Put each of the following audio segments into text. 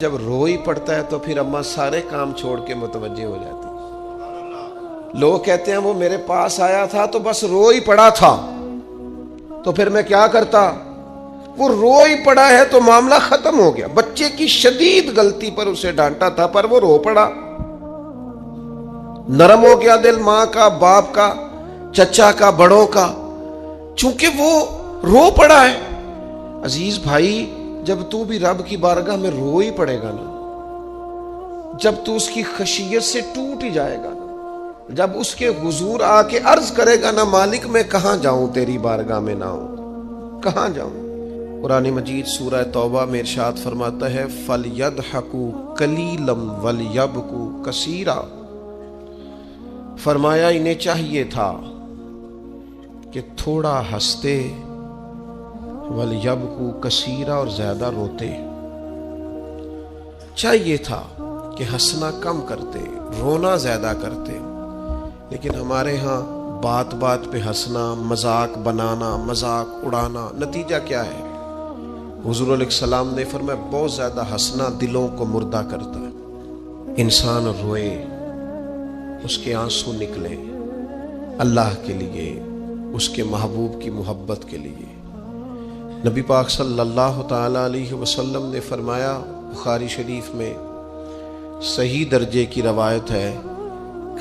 جب رو ہی پڑتا ہے تو پھر اماں سارے کام چھوڑ کے متوجہ ہو جاتی۔ لوگ کہتے ہیں وہ میرے پاس آیا تھا تو بس رو ہی پڑا تھا، تو پھر میں کیا کرتا؟ وہ رو ہی پڑا ہے تو معاملہ ختم ہو گیا۔ بچے کی شدید غلطی پر اسے ڈانٹا تھا پر وہ رو پڑا، نرم ہو گیا دل ماں کا، باپ کا، چچا کا، بڑوں کا، چونکہ وہ رو پڑا ہے۔ عزیز بھائی، جب تو بھی رب کی بارگاہ میں رو ہی پڑے گا نا، جب تو اس کی خشیت سے ٹوٹ ہی جائے گا نا، جب اس کے حضور آ کے عرض کرے گا نا، مالک میں کہاں جاؤں تیری بارگاہ میں نہ ہوں، کہاں جاؤں؟ قرآن مجید سورہ توبہ میں ارشاد فرماتا ہے فَلْيَضْحَكُوا قَلِيلًا وَلْيَبْكُوا كَثِيرًا، فرمایا انہیں چاہیے تھا کہ تھوڑا ہنستے، وَلْيَبْكُوا كَثِيرًا، اور زیادہ روتے۔ چاہیے تھا کہ ہنسنا کم کرتے، رونا زیادہ کرتے، لیکن ہمارے ہاں بات بات پہ ہنسنا، مذاق بنانا، مذاق اڑانا، نتیجہ کیا ہے؟ حضور علیہ السلام نے فرمایا بہت زیادہ ہنسنا دلوں کو مردہ کرتا ہے۔ انسان روئے، اس کے آنسو نکلے اللہ کے لیے، اس کے محبوب کی محبت کے لیے۔ نبی پاک صلی اللہ تعالی علیہ وسلم نے فرمایا، بخاری شریف میں صحیح درجے کی روایت ہے،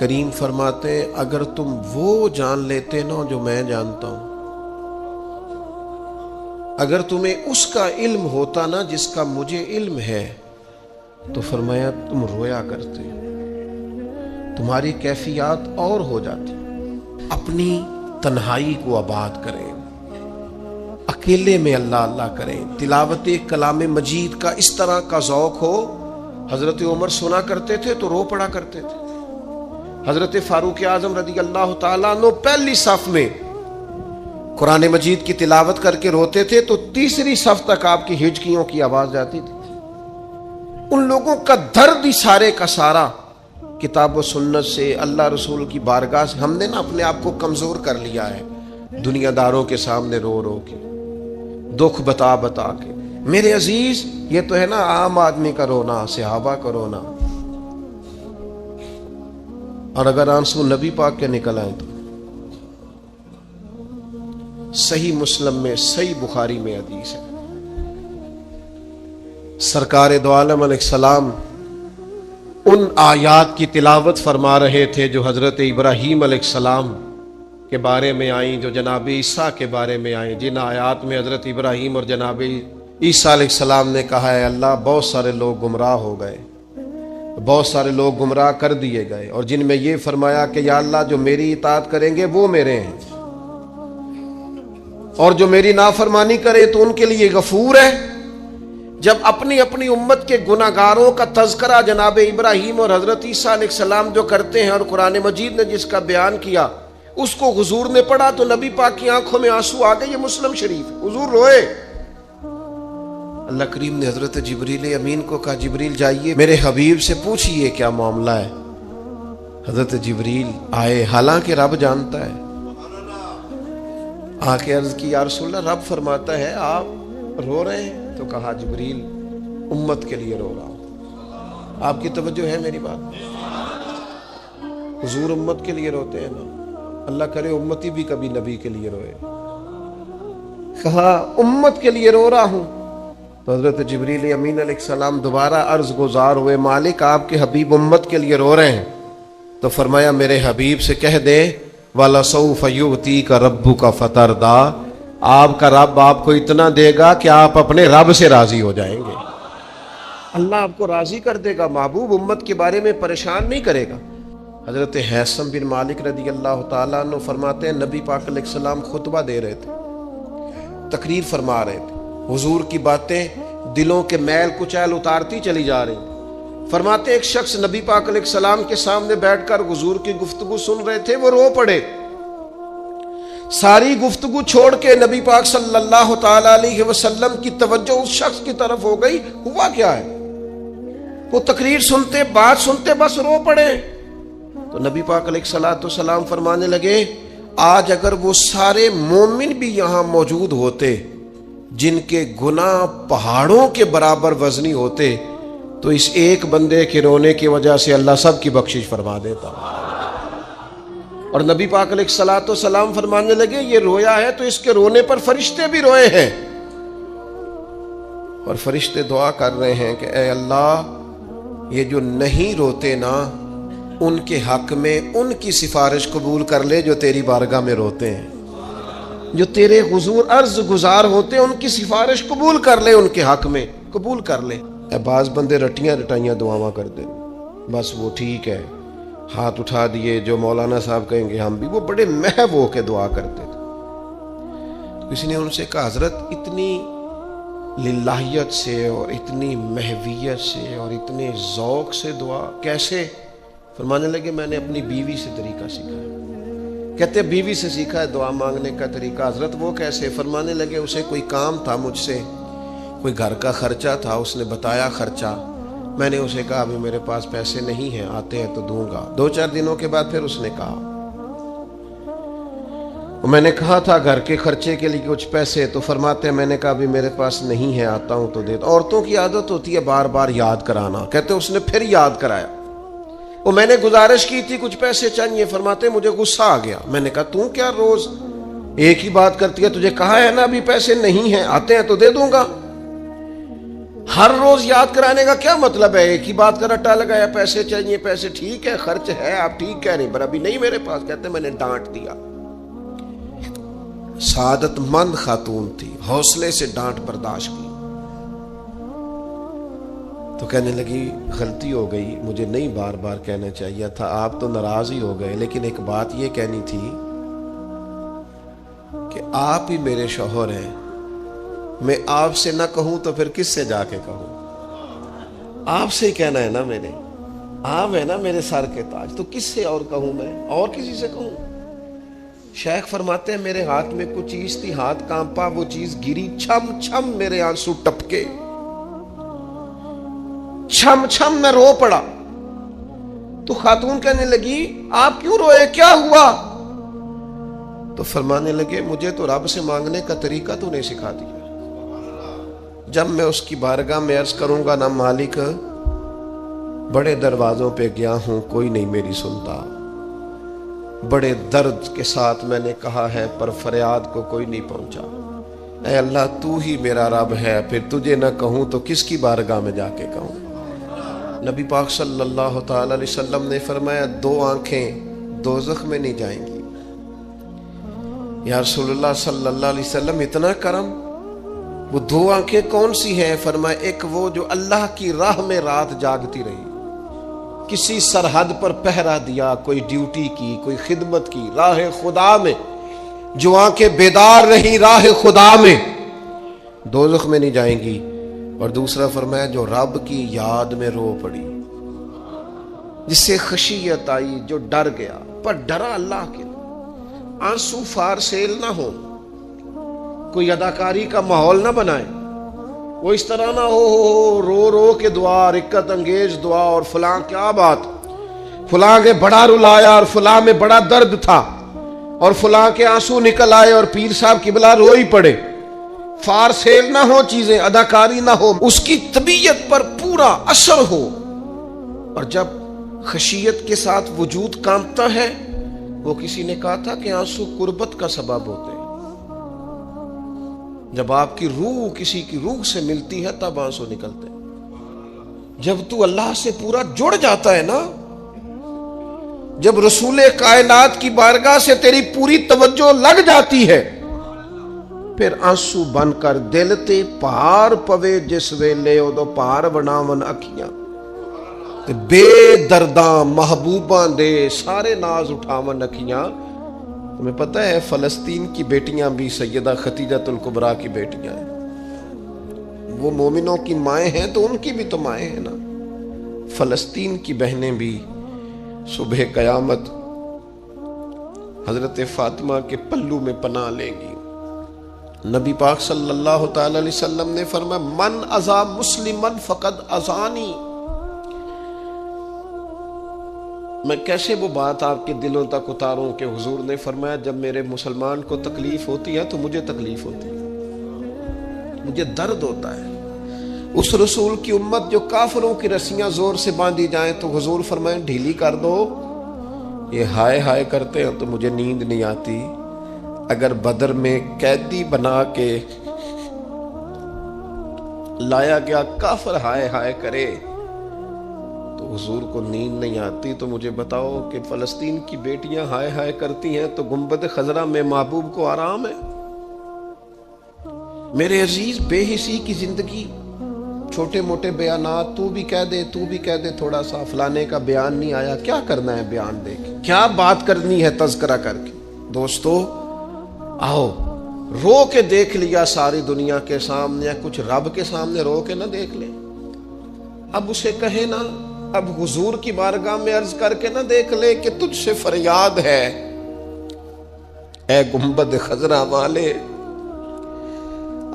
کریم فرماتے ہیں اگر تم وہ جان لیتے نا جو میں جانتا ہوں، اگر تمہیں اس کا علم ہوتا نا جس کا مجھے علم ہے، تو فرمایا تم رویا کرتے، تمہاری کیفیات اور ہو جاتی۔ اپنی تنہائی کو آباد کریں، اکیلے میں اللہ اللہ کریں، تلاوت کلام مجید کا اس طرح کا ذوق ہو۔ حضرت عمر سنا کرتے تھے تو رو پڑا کرتے تھے، حضرت فاروق اعظم رضی اللہ تعالیٰ عنہ پہلی صف میں قرآن مجید کی تلاوت کر کے روتے تھے تو تیسری صف تک آپ کی ہچکیوں کی آواز جاتی تھی۔ ان لوگوں کا درد ہی سارے کا سارا کتاب و سنت سے، اللہ رسول کی بارگاہ سے۔ ہم نے نا اپنے آپ کو کمزور کر لیا ہے دنیا داروں کے سامنے رو رو کے، دکھ بتا بتا کے۔ میرے عزیز، یہ تو ہے نا عام آدمی کا رونا، صحابہ کا رونا، اور اگر آنسو نبی پاک کے نکل آئے تو صحیح مسلم میں، صحیح بخاری میں حدیث ہے، سرکار دو عالم علیہ السلام ان آیات کی تلاوت فرما رہے تھے جو حضرت ابراہیم علیہ السلام کے بارے میں آئیں، جو جناب عیسیٰ کے بارے میں آئیں، جن آیات میں حضرت ابراہیم اور جناب عیسیٰ علیہ السلام نے کہا ہے اللہ بہت سارے لوگ گمراہ ہو گئے، بہت سارے لوگ گمراہ کر دیے گئے، اور جن میں یہ فرمایا کہ یا اللہ جو میری اطاعت کریں گے وہ میرے ہیں، اور جو میری نافرمانی کرے تو ان کے لیے غفور ہے۔ جب اپنی اپنی امت کے گناہگاروں کا تذکرہ جناب ابراہیم اور حضرت عیسیٰ علیہ السلام جو کرتے ہیں، اور قرآن مجید نے جس کا بیان کیا اس کو حضور نے پڑھا تو نبی پاک کی آنکھوں میں آنسو آ گئے۔ یہ مسلم شریف، حضور روئے۔ اللہ کریم نے حضرت جبریل امین کو کہا جبریل جائیے میرے حبیب سے پوچھئے کیا معاملہ ہے۔ حضرت جبریل آئے، حالانکہ رب جانتا ہے، آ کے عرض کی یا رسول اللہ رب فرماتا ہے آپ رو رہے ہیں، تو کہا جبریل امت کے لیے رو رہا ہوں۔ آپ کی توجہ ہے میری بات؟ حضور امت کے لیے روتے ہیں نا، اللہ کرے امتی بھی کبھی نبی کے لیے روئے۔ کہا امت کے لیے رو رہا ہوں، تو حضرت جبریل امین علیہ السلام دوبارہ عرض گزار ہوئے مالک آپ کے حبیب امت کے لیے رو رہے ہیں، تو فرمایا میرے حبیب سے کہہ دے وَلَسَوْفَ يُؤْتِيكَ رَبُّكَ فَتَرْضَىٰ، آپ کا رب آپ کو اتنا دے گا کہ آپ اپنے رب سے راضی ہو جائیں گے۔ اللہ آپ کو راضی کر دے گا، محبوب امت کے بارے میں پریشان نہیں کرے گا۔ حضرت حیثم بن مالک رضی اللہ تعالیٰ عنہ فرماتے ہیں نبی پاک علیہ السلام خطبہ دے رہے تھے، تقریر فرما رہے تھے، حضور کی باتیں دلوں کے میل کچیل اتارتی چلی جا رہی ہیں۔ فرماتے ایک شخص نبی پاک علیہ السلام کے سامنے بیٹھ کر حضور کی گفتگو سن رہے تھے، وہ رو پڑے، ساری گفتگو چھوڑ کے نبی پاک صلی اللہ تعالی علیہ وسلم کی توجہ اس شخص کی طرف ہو گئی۔ ہوا کیا ہے؟ وہ تقریر سنتے، بات سنتے بس رو پڑے۔ تو نبی پاک علیہ السلام فرمانے لگے آج اگر وہ سارے مومن بھی یہاں موجود ہوتے جن کے گناہ پہاڑوں کے برابر وزنی ہوتے تو اس ایک بندے کے رونے کی وجہ سے اللہ سب کی بخشش فرما دیتا. اور نبی پاک علیہ الصلوۃ والسلام فرمانے لگے یہ رویا ہے تو اس کے رونے پر فرشتے بھی روئے ہیں. اور فرشتے دعا کر رہے ہیں کہ اے اللہ یہ جو نہیں روتے نا ان کے حق میں ان کی سفارش قبول کر لے جو تیری بارگاہ میں روتے ہیں. جو تیرے حضور عرض گزار ہوتے ہیں ان کی سفارش قبول کر لے، ان کے حق میں قبول کر لے. بعض بندے رٹیاں رٹائیاں دعاواں کر دیں، بس وہ ٹھیک ہے ہاتھ اٹھا دیے جو مولانا صاحب کہیں گے ہم بھی، وہ بڑے محو ہو کے دعا کرتے تھے. تو کسی نے ان سے کہا حضرت اتنی للہیت سے اور اتنی محویت سے اور اتنے ذوق سے دعا کیسے؟ فرمانے لگے میں نے اپنی بیوی سے طریقہ سیکھا ہے. کہتے بیوی سے سیکھا ہے دعا مانگنے کا طریقہ. حضرت وہ کیسے؟ فرمانے لگے اسے کوئی کام تھا مجھ سے، کوئی گھر کا خرچہ تھا، اس نے بتایا خرچہ، میں نے اسے کہا ابھی میرے پاس پیسے نہیں ہیں، آتے ہیں تو دوں گا. 2-4 دنوں کے بعد پھر اس نے کہا میں نے کہا تھا گھر کے خرچے کے لیے کچھ پیسے، تو فرماتے ہیں میں نے کہا ابھی میرے پاس نہیں ہے، آتا ہوں تو دیتا. عورتوں کی عادت ہوتی ہے بار بار یاد کرانا. کہتے اس نے پھر یاد کرایا. وہ میں نے گزارش کی تھی کچھ پیسے چاہیے، فرماتے مجھے غصہ آ گیا. میں نے کہا تو کیا روز ایک ہی بات کرتی ہے، تجھے کہا ہے نا ابھی پیسے نہیں ہیں، آتے ہیں تو دے دوں گا. ہر روز یاد کرانے کا کیا مطلب ہے؟ ایک ہی بات کا رٹا لگایا، پیسے چاہیے پیسے، ٹھیک ہے خرچ ہے آپ ٹھیک کہہ رہے پر ابھی نہیں میرے پاس. کہتے میں نے ڈانٹ دیا. سعادت مند خاتون تھی، حوصلے سے ڈانٹ برداشت کی. تو کہنے لگی غلطی ہو گئی، مجھے نہیں بار بار کہنا چاہیے تھا، آپ تو ناراض ہی ہو گئے، لیکن ایک بات یہ کہنی تھی کہ آپ ہی میرے شوہر ہیں، میں آپ سے نہ کہوں تو پھر کس سے جا کے کہوں؟ آپ سے ہی کہنا ہے نا، میرے آپ ہے نا میرے سر کے تاج، تو کس سے اور کہوں؟ میں اور کسی سے کہوں؟ شیخ فرماتے ہیں میرے ہاتھ میں کچھ چیز تھی، ہاتھ کانپا، وہ چیز گری، چھم چھم میرے آنسو ٹپکے، چھم چھم میں رو پڑا. تو خاتون کہنے لگی آپ کیوں روئے، کیا ہوا؟ تو فرمانے لگے مجھے تو رب سے مانگنے کا طریقہ تو نہیں سکھا دیا. جب میں اس کی بارگاہ میں عرض کروں گا نا مالک بڑے دروازوں پہ گیا ہوں کوئی نہیں میری سنتا، بڑے درد کے ساتھ میں نے کہا ہے پر فریاد کو کوئی نہیں پہنچا، اے اللہ تو ہی میرا رب ہے، پھر تجھے نہ کہوں تو کس کی بارگاہ میں جا کے کہوں؟ نبی پاک صلی اللہ تعالی علیہ وسلم نے فرمایا 2 آنکھیں دوزخ میں نہیں جائیں گی. یا رسول اللہ صلی اللہ علیہ وسلم اتنا کرم، وہ 2 آنکھیں کون سی ہیں؟ فرمایا ایک وہ جو اللہ کی راہ میں رات جاگتی رہی، کسی سرحد پر پہرا دیا، کوئی ڈیوٹی کی، کوئی خدمت کی راہ خدا میں، جو آنکھیں بیدار رہی راہ خدا میں، دوزخ میں نہیں جائیں گی. اور دوسرا فرمایا جو رب کی یاد میں رو پڑی، جس سے خشیت آئی، جو ڈر گیا پر ڈرا اللہ کے لیے. آنسو فارسیل نہ ہو، کوئی اداکاری کا ماحول نہ بنائے، وہ اس طرح نہ ہو رو رو کے دعا، رقت انگیز دعا، اور فلاں کیا بات، فلاں کے بڑا رلایا اور فلاں میں بڑا درد تھا اور فلاں کے آنسو نکل آئے اور پیر صاحب کی بلا روئی پڑے. فارسیل نہ ہو چیزیں، اداکاری نہ ہو، اس کی طبیعت پر پورا اثر ہو. اور جب خشیت کے ساتھ وجود کانپتا ہے، وہ کسی نے کہا تھا کہ آنسو قربت کا سبب ہوتے ہیں. جب آپ کی روح کسی کی روح سے ملتی ہے تب آنسو نکلتے ہیں. جب تو اللہ سے پورا جڑ جاتا ہے نا، جب رسول کائنات کی بارگاہ سے تیری پوری توجہ لگ جاتی ہے، پھر آنسو بن کر دل تے پار پوے جس ویلے ادو پار بناون اکھیاں، بے درداں محبوباں دے سارے ناز اٹھاون اکھیاں. تمہیں پتہ ہے فلسطین کی بیٹیاں بھی سیدہ خدیجۃ الکبریٰ کی بیٹیاں ہیں، وہ مومنوں کی مائیں ہیں تو ان کی بھی تو مائیں ہیں نا. فلسطین کی بہنیں بھی صبح قیامت حضرت فاطمہ کے پلو میں پناہ لیں گی. نبی پاک صلی اللہ تعالی علیہ وسلم نے فرمایا من اذا مسلمن فقد اذانی. میں کیسے وہ بات آپ کے دلوں تک اتاروں کہ حضور نے فرمایا جب میرے مسلمان کو تکلیف ہوتی ہے تو مجھے تکلیف ہوتی ہے، مجھے درد ہوتا ہے. اس رسول کی امت جو کافروں کی رسیاں زور سے باندھی جائیں تو حضور فرمائیں ڈھیلی کر دو. یہ ہائے ہائے کرتے ہیں تو مجھے نیند نہیں آتی. اگر بدر میں قیدی بنا کے لایا گیا کافر ہائے ہائے کرے تو حضور کو نیند نہیں آتی، تو مجھے بتاؤ کہ فلسطین کی بیٹیاں ہائے ہائے کرتی ہیں تو گنبد خضرا میں محبوب کو آرام ہے؟ میرے عزیز، بے حسی کی زندگی، چھوٹے موٹے بیانات، تو بھی کہہ دے تھوڑا سا فلانے کا بیان نہیں آیا، کیا کرنا ہے بیان دے کے، کیا بات کرنی ہے تذکرہ کر کے؟ دوستو آؤ، رو کے دیکھ لیا ساری دنیا کے سامنے، کچھ رب کے سامنے رو کے نہ دیکھ لیں. اب اسے کہے نا، اب حضور کی بارگاہ میں عرض کر کے نہ دیکھ لے کہ تجھ سے فریاد ہے اے گنبد خضرا والے،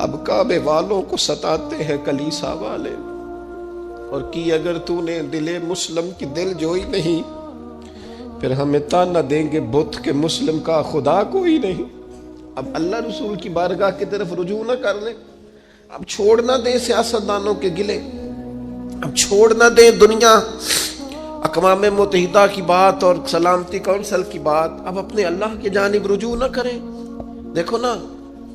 اب کعبے والوں کو ستاتے ہیں کلیسا والے، اور کی اگر تو نے دل مسلم کی دل جوئی نہیں، پھر ہمیں تانا دیں گے بت کہ مسلم کا خدا کوئی نہیں. اب اللہ رسول کی بارگاہ کی طرف رجوع نہ کر لیں، اب چھوڑ نہ دیں سیاستدانوں کے گلے، اب چھوڑ نہ دیں دنیا اقوام متحدہ کی بات اور سلامتی کونسل کی بات، اب اپنے اللہ کی جانب رجوع نہ کریں. دیکھو نا،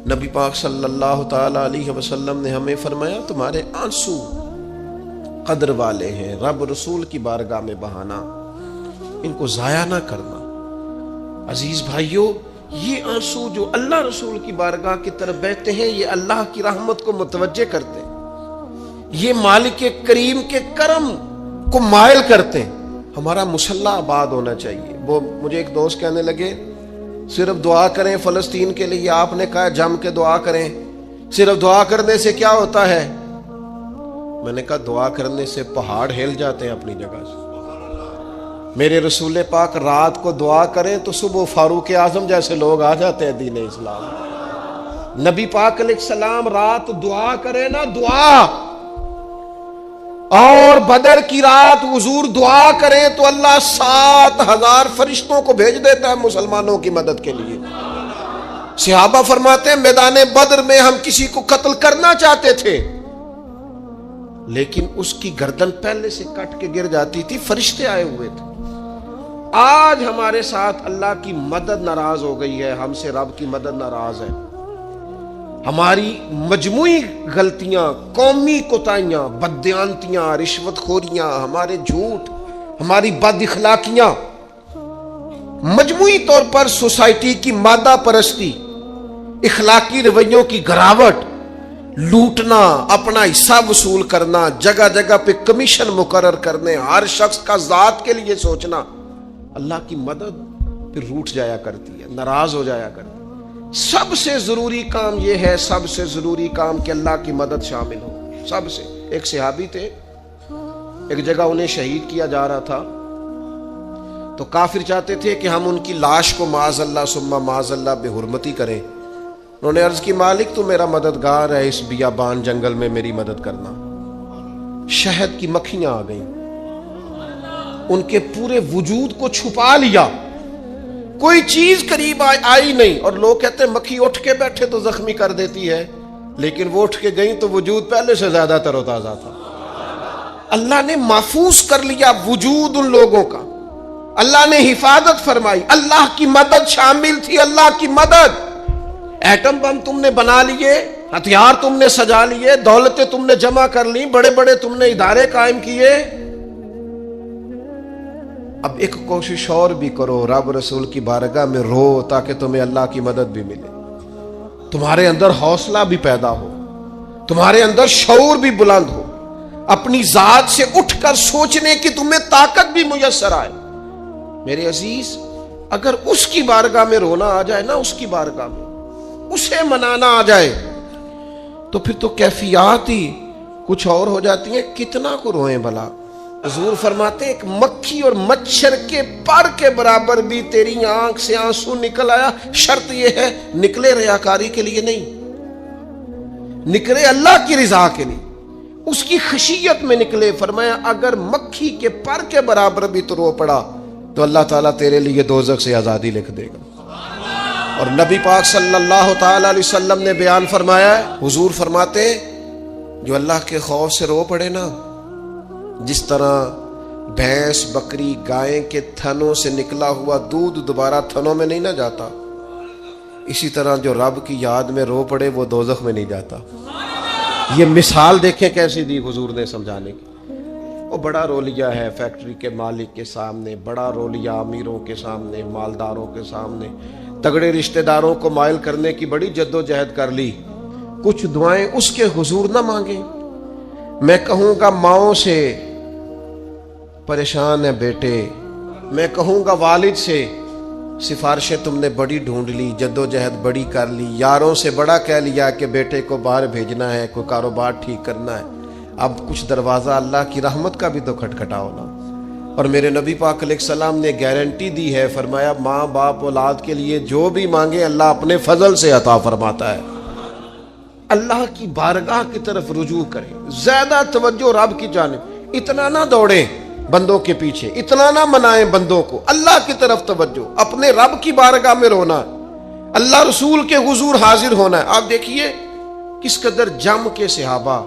نبی پاک صلی اللہ تعالی علیہ وسلم نے ہمیں فرمایا تمہارے آنسو قدر والے ہیں، رب رسول کی بارگاہ میں بہانا، ان کو ضائع نہ کرنا. عزیز بھائیو، یہ آنسو جو اللہ رسول کی بارگاہ کی طرف بہتے ہیں، یہ اللہ کی رحمت کو متوجہ کرتے ہیں، یہ مالک کریم کے کرم کو مائل کرتے ہیں. ہمارا مسلح آباد ہونا چاہیے. وہ مجھے ایک دوست کہنے لگے صرف دعا کریں فلسطین کے لیے، آپ نے کہا جم کے دعا کریں، صرف دعا کرنے سے کیا ہوتا ہے؟ میں نے کہا دعا کرنے سے پہاڑ ہل جاتے ہیں اپنی جگہ سے. میرے رسول پاک رات کو دعا کریں تو صبح فاروق اعظم جیسے لوگ آ جاتے ہیں دین اسلام. نبی پاک علیہ السلام رات دعا کریں نا، دعا، اور بدر کی رات حضور دعا کریں تو اللہ 7,000 فرشتوں کو بھیج دیتا ہے مسلمانوں کی مدد کے لیے. صحابہ فرماتے ہیں میدان بدر میں ہم کسی کو قتل کرنا چاہتے تھے لیکن اس کی گردن پہلے سے کٹ کے گر جاتی تھی، فرشتے آئے ہوئے تھے. آج ہمارے ساتھ اللہ کی مدد ناراض ہو گئی ہے، ہم سے رب کی مدد ناراض ہے. ہماری مجموعی غلطیاں، قومی کوتاہیاں، بددیانتیاں، رشوت خوریاں، ہمارے جھوٹ، ہماری بد اخلاقیاں، مجموعی طور پر سوسائٹی کی مادہ پرستی، اخلاقی رویوں کی گراوٹ، لوٹنا، اپنا حصہ وصول کرنا، جگہ جگہ پہ کمیشن مقرر کرنے، ہر شخص کا ذات کے لیے سوچنا، اللہ کی مدد پھر روٹ جایا کرتی ہے، ناراض ہو جایا کرتی ہے. سب سے ضروری کام یہ ہے، سب سے ضروری کام کہ اللہ کی مدد شامل ہو. سب سے. ایک صحابی تھے، ایک جگہ انہیں شہید کیا جا رہا تھا تو کافر چاہتے تھے کہ ہم ان کی لاش کو معاذ اللہ ثم معاذ اللہ بے حرمتی کریں. انہوں نے عرض کی مالک تو میرا مددگار ہے، اس بیابان جنگل میں میری مدد کرنا. شہد کی مکھیاں آ گئیں، ان کے پورے وجود کو چھپا لیا، کوئی چیز قریب آئی نہیں. اور لوگ کہتے ہیں مکھی اٹھ کے بیٹھے تو زخمی کر دیتی ہے، لیکن وہ اٹھ کے گئیں تو وجود پہلے سے زیادہ تر و تازہ تھا. اللہ نے محفوظ کر لیا وجود ان لوگوں کا، اللہ نے حفاظت فرمائی، اللہ کی مدد شامل تھی. اللہ کی مدد. ایٹم بم تم نے بنا لیے، ہتھیار تم نے سجا لیے، دولتیں تم نے جمع کر لی، بڑے بڑے تم نے ادارے قائم کیے. اب ایک کوشش اور بھی کرو، رب رسول کی بارگاہ میں رو تاکہ تمہیں اللہ کی مدد بھی ملے، تمہارے اندر حوصلہ بھی پیدا ہو، تمہارے اندر شعور بھی بلند ہو، اپنی ذات سے اٹھ کر سوچنے کی تمہیں طاقت بھی میسر آئے. میرے عزیز، اگر اس کی بارگاہ میں رونا آ جائے نا، اس کی بارگاہ میں اسے منانا آ جائے تو پھر تو کیفیات ہی کچھ اور ہو جاتی ہیں. کتنا کو روئیں بھلا. حضور فرماتے ہیں ایک مکھی اور مچھر کے پر کے برابر بھی تیری آنکھ سے آنسو نکل آیا، شرط یہ ہے نکلے ریاکاری کے لیے نہیں، نکلے اللہ کی رضا کے لیے، اس کی خشیت میں نکلے. فرمایا اگر مکھی کے پر کے برابر بھی تو رو پڑا تو اللہ تعالیٰ تیرے لیے دوزخ سے آزادی لکھ دے گا. اور نبی پاک صلی اللہ تعالی علیہ وسلم نے بیان فرمایا ہے، حضور فرماتے جو اللہ کے خوف سے رو پڑے نا، جس طرح بھینس بکری گائے کے تھنوں سے نکلا ہوا دودھ دوبارہ تھنوں میں نہیں نہ جاتا، اسی طرح جو رب کی یاد میں رو پڑے وہ دوزخ میں نہیں جاتا۔ یہ مثال دیکھیں کیسی دی حضور نے سمجھانے کی۔ وہ بڑا رولیا ہے فیکٹری کے مالک کے سامنے، بڑا رولیا امیروں کے سامنے، مالداروں کے سامنے، تگڑے رشتہ داروں کو مائل کرنے کی بڑی جد و جہد کر لی، کچھ دعائیں اس کے حضور نہ مانگے۔ میں کہوں گا ماؤں سے پریشان ہے بیٹے، میں کہوں گا والد سے سفارشیں تم نے بڑی ڈھونڈ لی، جد و جہد بڑی کر لی، یاروں سے بڑا کہہ لیا کہ بیٹے کو باہر بھیجنا ہے، کوئی کاروبار ٹھیک کرنا ہے، اب کچھ دروازہ اللہ کی رحمت کا بھی تو کھٹکھٹاؤ نا۔ اور میرے نبی پاک علیہ السلام نے گارنٹی دی ہے، فرمایا ماں باپ اولاد کے لیے جو بھی مانگے اللہ اپنے فضل سے عطا فرماتا ہے۔ اللہ کی بارگاہ کی طرف رجوع کریں، زیادہ توجہ رب کی جانب، اتنا نہ دوڑیں بندوں کے پیچھے، اتنا نہ منائیں بندوں کو، اللہ کی طرف توجہ، اپنے رب کی بارگاہ میں رونا، اللہ رسول کے حضور حاضر ہونا ہے۔ آپ دیکھیے کس قدر جم کے صحابہ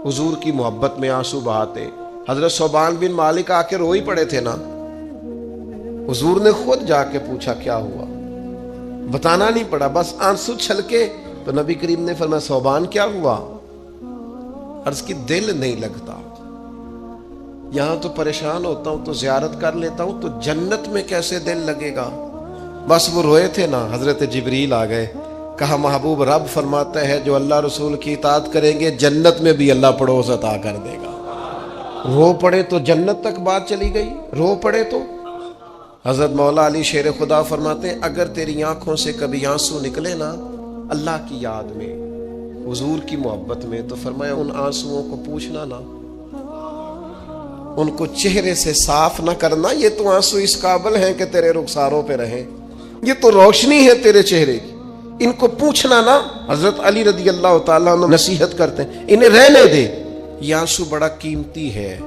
حضور کی محبت میں آنسو بہاتے۔ حضرت ثوبان بن مالک آ کے رو ہی پڑے تھے نا، حضور نے خود جا کے پوچھا کیا ہوا، بتانا نہیں پڑا، بس آنسو چھلکے تو نبی کریم نے فرمایا ثوبان کیا ہوا؟ عرض کی دل نہیں لگتا، یہاں تو پریشان ہوتا ہوں تو زیارت کر لیتا ہوں تو جنت میں کیسے دل لگے گا؟ بس وہ روئے تھے نا، حضرت جبریل آ گئے، کہا محبوب رب فرماتا ہے جو اللہ رسول کی اطاعت کریں گے جنت میں بھی اللہ پڑوس عطا کر دے گا۔ رو پڑے تو جنت تک بات چلی گئی، رو پڑے تو۔ حضرت مولا علی شیر خدا فرماتے ہیں اگر تیری آنکھوں سے کبھی آنسو نکلے نا اللہ کی یاد میں، حضور کی محبت میں، تو فرمایا ان آنسوؤں کو پوچھنا نا، ان کو چہرے سے صاف نہ کرنا، یہ تو آنسو اس قابل ہیں کہ تیرے رخساروں پہ رہیں، یہ تو روشنی ہے تیرے چہرے کی، ان کو پوچھنا نا۔ حضرت علی رضی اللہ تعالیٰ عنہ نصیحت کرتے ہیں انہیں رہنے دے، یہ آنسو بڑا قیمتی ہے،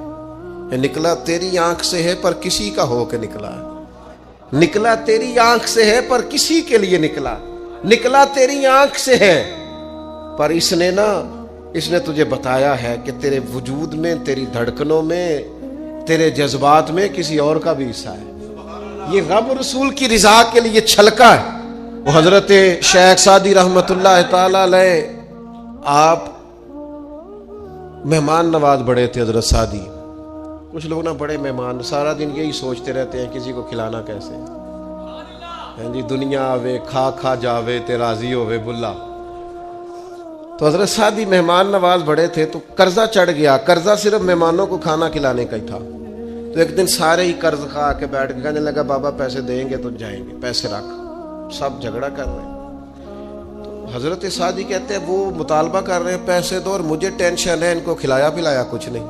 نکلا تیری آنکھ سے ہے پر کسی کا ہو کے نکلا، نکلا تیری آنکھ سے ہے پر کسی کے لیے نکلا، نکلا تیری آنکھ سے ہے پر اس نے تجھے بتایا ہے کہ تیرے وجود میں، تیری دھڑکنوں میں، تیرے جذبات میں کسی اور کا بھی حصہ ہے، یہ رب رسول کی رضا کے لیے چھلکا ہے۔ وہ حضرت شیخ سعدی رحمت اللہ تعالی علیہ آپ مہمان نواز بڑے تھے حضرت سعدی۔ کچھ لوگ نا بڑے مہمان، سارا دن یہی سوچتے رہتے ہیں کسی کو کھلانا کیسے، جی دنیا آوے کھا کھا جاوے تے راضی ہووے بلا۔ تو حضرت سعدی مہمان نواز بڑے تھے تو قرضہ چڑھ گیا، قرضہ صرف مہمانوں کو کھانا کھلانے کا ہی تھا۔ تو ایک دن سارے ہی قرض کھا کے بیٹھ کے کہنے لگا بابا پیسے دیں گے تو جائیں گے، پیسے رکھ، سب جھگڑا کر رہے ہیں۔ تو حضرت سعدی کہتے ہیں وہ مطالبہ کر رہے ہیں پیسے دو اور مجھے ٹینشن ہے، ان کو کھلایا پلایا کچھ نہیں۔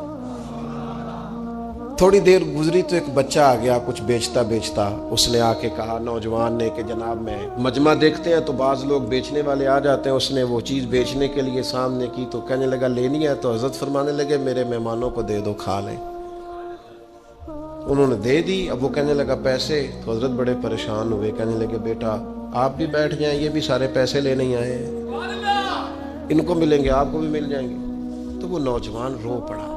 تھوڑی دیر گزری تو ایک بچہ آ گیا کچھ بیچتا بیچتا، اس نے آ کے کہا نوجوان نے کہ جناب میں مجمع دیکھتے ہیں تو بعض لوگ بیچنے والے آ جاتے ہیں، اس نے وہ چیز بیچنے کے لیے سامنے کی تو کہنے لگا لینی ہے، تو حضرت فرمانے لگے میرے مہمانوں کو دے دو کھا لیں۔ انہوں نے دے دی، اب وہ کہنے لگا پیسے، تو حضرت بڑے پریشان ہوئے، کہنے لگے بیٹا آپ بھی بیٹھ جائیں، یہ بھی سارے پیسے لینے ہی آئے ہیں، ان کو ملیں گے آپ کو بھی مل جائیں گے۔ تو وہ نوجوان رو پڑا،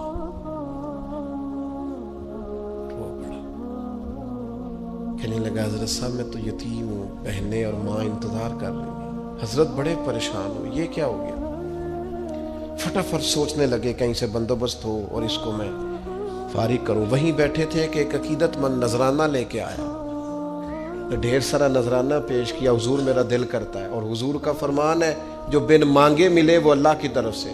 کہنے لگا حضرت صاحب میں تو یتیم ہوں، بہنیں اور ماں انتظار کر رہی ہیں۔ حضرت بڑے پریشان ہوئے، یہ کیا ہو گیا؟ فٹافٹ سوچنے لگے کہیں سے بندوبست ہو اور اس کو میں فارغ کروں۔ وہیں بیٹھے تھے کہ ایک عقیدت مند نذرانہ لے کے آیا، ڈھیر سارا نذرانہ پیش کیا، حضور میرا دل کرتا ہے، اور حضور کا فرمان ہے جو بن مانگے ملے وہ اللہ کی طرف سے،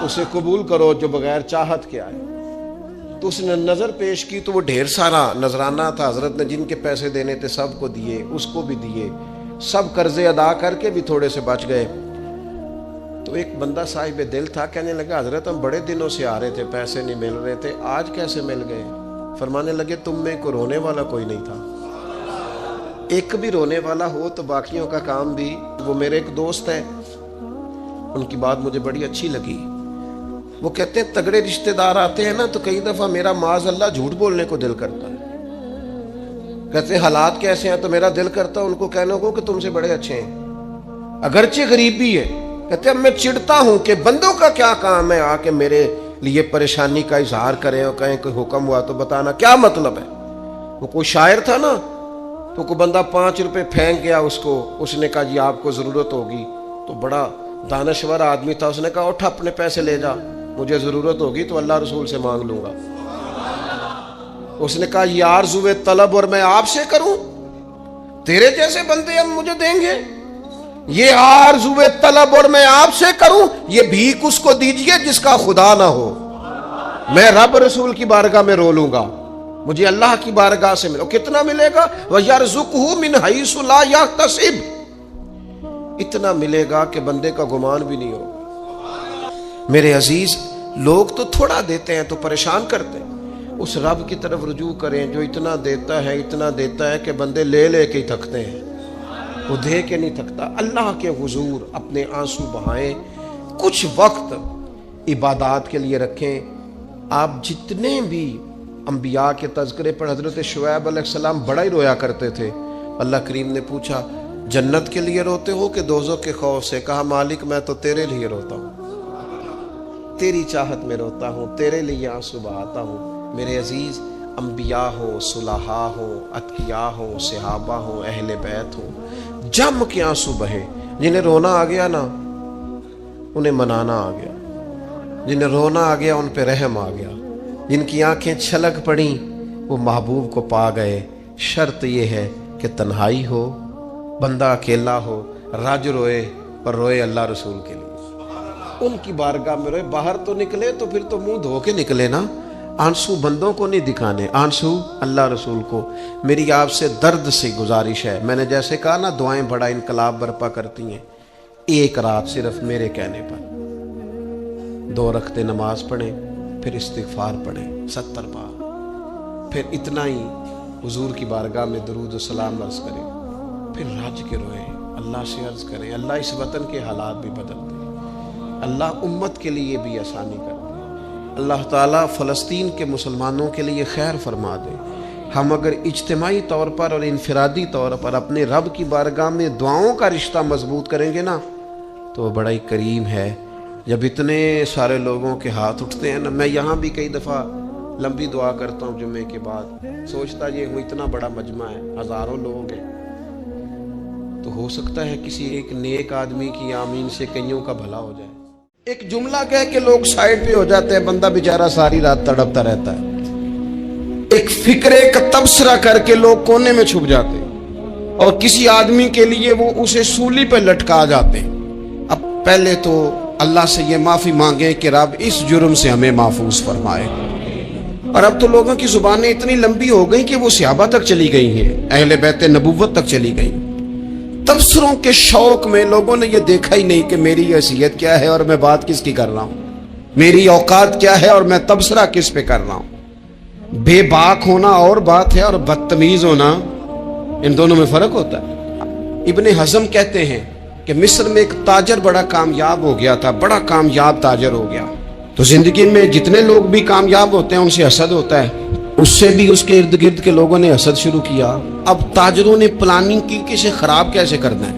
اسے قبول کرو جو بغیر چاہت کے آئے۔ تو اس نے نظر پیش کی تو وہ ڈھیر سارا نذرانہ تھا، حضرت نے جن کے پیسے دینے تھے سب کو دیے، اس کو بھی دیے، سب قرضے ادا کر کے بھی تھوڑے سے بچ گئے۔ تو ایک بندہ صاحب دل تھا، کہنے لگا حضرت ہم بڑے دنوں سے آ رہے تھے، پیسے نہیں مل رہے تھے، آج کیسے مل گئے؟ فرمانے لگے تم میں کو رونے والا کوئی نہیں تھا، ایک بھی رونے والا ہو تو باقیوں کا کام بھی۔ وہ میرے ایک دوست ہے، ان کی بات مجھے بڑی اچھی لگی، وہ کہتے ہیں تگڑے رشتہ دار آتے ہیں نا تو کئی دفعہ میرا معاذ اللہ جھوٹ بولنے کو دل کرتا ہے، کہتے ہیں حالات کیسے ہیں تو میرا دل کرتا ہے ان کو کہنے کو کہ تم سے بڑے اچھے ہیں، اگرچہ غریب بھی ہے کہتے اب میں چڑھتا ہوں کہ بندوں کا کیا کام ہے آ کے میرے لیے پریشانی کا اظہار کریں اور کہیں کوئی حکم ہوا تو بتانا کیا مطلب ہے. وہ کوئی شاعر تھا نا, تو کوئی بندہ 5 روپے پھینک گیا اس کو, اس نے کہا جی آپ کو ضرورت ہوگی, تو بڑا دانشور آدمی تھا, اس نے کہا اٹھ اپنے پیسے لے جا, مجھے ضرورت ہوگی تو اللہ رسول سے مانگ لوں گا. اس نے کہا یہ آرزوئے طلب اور میں آپ سے کروں, تیرے جیسے بندے ہم مجھے دیں گے, یہ آرزوئے طلب اور میں آپ سے کروں, یہ بھیک اس کو دیجئے جس کا خدا نہ ہو. میں رب رسول کی بارگاہ میں رو لوں گا, مجھے اللہ کی بارگاہ سے ملو. کتنا ملے گا؟ وَيَرْزُقْهُ مِنْ حَيْثُ لَا يَحْتَسِبُ, اتنا ملے گا کہ بندے کا گمان بھی نہیں ہوگا. میرے عزیز, لوگ تو تھوڑا دیتے ہیں تو پریشان کرتے ہیں. اس رب کی طرف رجوع کریں جو اتنا دیتا ہے کہ بندے لے لے کے ہی تھکتے ہیں, وہ دے کے نہیں تھکتا. اللہ کے حضور اپنے آنسو بہائیں, کچھ وقت عبادات کے لیے رکھیں. آپ جتنے بھی انبیاء کے تذکرے پر, حضرت شعیب علیہ السلام بڑا ہی رویا کرتے تھے. اللہ کریم نے پوچھا جنت کے لیے روتے ہو کہ دوزخ کے خوف سے؟ کہا مالک میں تو تیرے لیے روتا ہوں, تیری چاہت میں روتا ہوں, تیرے لیے آنسو بہاتا ہوں. میرے عزیز, انبیاء ہوں, صلحاء ہوں, اتقیاء ہوں, صحابہ ہوں, اہل بیت ہوں, جم کے آنسو بہے. جنہیں رونا آ گیا نا انہیں منانا آ گیا, جنہیں رونا آ گیا ان پہ رحم آ گیا, جن کی آنکھیں چھلک پڑیں وہ محبوب کو پا گئے. شرط یہ ہے کہ تنہائی ہو, بندہ اکیلا ہو, رج روئے اور روئے اللہ رسول کے لیے, ان کی بارگاہ میں روئے. باہر تو نکلے تو پھر تو منہ دھو کے نکلے نا, آنسو بندوں کو نہیں دکھانے, آنسو اللہ رسول کو. میری آپ سے درد سے گزارش ہے, میں نے جیسے کہا نا دعائیں بڑا انقلاب برپا کرتی ہیں. ایک رات صرف میرے کہنے پر 2 رکعتیں نماز پڑھیں, پھر استغفار پڑھیں 70 بار, پھر اتنا ہی حضور کی بارگاہ میں درود و سلام عرض کریں, پھر راج کے روئیں, اللہ سے عرض کریں اللہ اس وطن کے حالات بھی بدل دے, اللہ امت کے لیے بھی آسانی کر دے, اللہ تعالیٰ فلسطین کے مسلمانوں کے لیے خیر فرما دے. ہم اگر اجتماعی طور پر اور انفرادی طور پر اپنے رب کی بارگاہ میں دعاؤں کا رشتہ مضبوط کریں گے نا تو وہ بڑا ہی کریم ہے. جب اتنے سارے لوگوں کے ہاتھ اٹھتے ہیں نا, میں یہاں بھی کئی دفعہ لمبی دعا کرتا ہوں جمعے کے بعد, سوچتا یہ ہوں اتنا بڑا مجمع ہے, ہزاروں لوگ ہیں, تو ہو سکتا ہے کسی ایک نیک آدمی کی آمین سے کئیوں کا بھلا ہو جائے. ایک جملہ کہہ کے لوگ سائڈ پہ ہو جاتے ہیں, بندہ بیچارہ ساری رات تڑپتا رہتا ہے. ایک فکرے کا تبصرہ کر کے لوگ کونے میں چھپ جاتے ہیں, اور کسی آدمی کے لیے وہ اسے سولی پہ لٹکا جاتے ہیں. اب پہلے تو اللہ سے یہ معافی مانگیں کہ رب اس جرم سے ہمیں محفوظ فرمائے. اور اب تو لوگوں کی زبانیں اتنی لمبی ہو گئیں کہ وہ صحابہ تک چلی گئی ہیں, اہل بیت نبوت تک چلی گئی. تبصروں کے شوق میں لوگوں نے یہ دیکھا ہی نہیں کہ میری حیثیت کیا ہے اور میں بات کس کی کر رہا ہوں, میری اوقات کیا ہے اور میں تبصرہ کس پہ کر رہا ہوں. بے باک ہونا اور بات ہے اور بدتمیز ہونا, ان دونوں میں فرق ہوتا ہے. ابن حزم کہتے ہیں کہ مصر میں ایک تاجر بڑا کامیاب ہو گیا تھا, بڑا کامیاب تاجر ہو گیا. تو زندگی میں جتنے لوگ بھی کامیاب ہوتے ہیں ان سے حسد ہوتا ہے, اس سے بھی اس کے ارد گرد کے لوگوں نے حسد شروع کیا. اب تاجروں نے پلاننگ کی کہ اسے خراب کیسے کرنا ہے.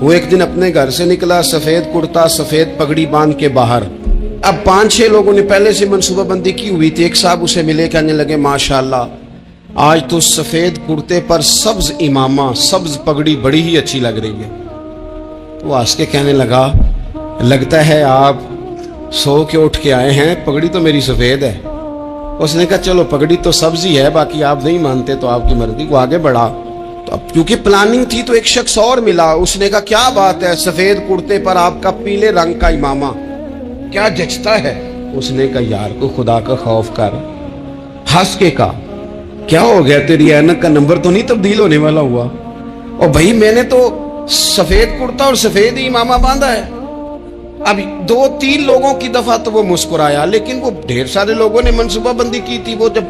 وہ ایک دن اپنے گھر سے نکلا, سفید کرتا سفید پگڑی باندھ کے باہر. اب 5-6 لوگوں نے پہلے سے منصوبہ بندی کی ہوئی تھی. ایک صاحب اسے ملے, کہنے لگے ماشاءاللہ آج تو سفید کرتے پر سبز امامہ سبز پگڑی بڑی ہی اچھی لگ رہی ہے. وہ ہنس کے کہنے لگا لگتا ہے آپ سو کے اٹھ کے آئے ہیں, پگڑی تو میری سفید ہے. اس نے کہا چلو پگڑی تو سبز ہی ہے, باقی آپ نہیں مانتے تو آپ کی مرضی. وہ آگے بڑھا, تو اب کیونکہ پلاننگ تھی تو ایک شخص اور ملا. اس نے کہا کیا بات ہے, سفید کرتے پر آپ کا پیلے رنگ کا امامہ کیا جچتا ہے. اس نے کہا یار کو خدا کا خوف کر. ہنس کے کہا کیا ہو گیا, تیری اینک کا نمبر تو نہیں تبدیل ہونے والا ہوا؟ اور بھائی میں نے تو سفید کرتا اور سفید ہی امامہ باندھا ہے. اب 2-3 لوگوں کی دفعہ تو وہ مسکرایا, لیکن وہ ڈھیر سارے لوگوں نے منصوبہ بندی کی تھی. وہ جب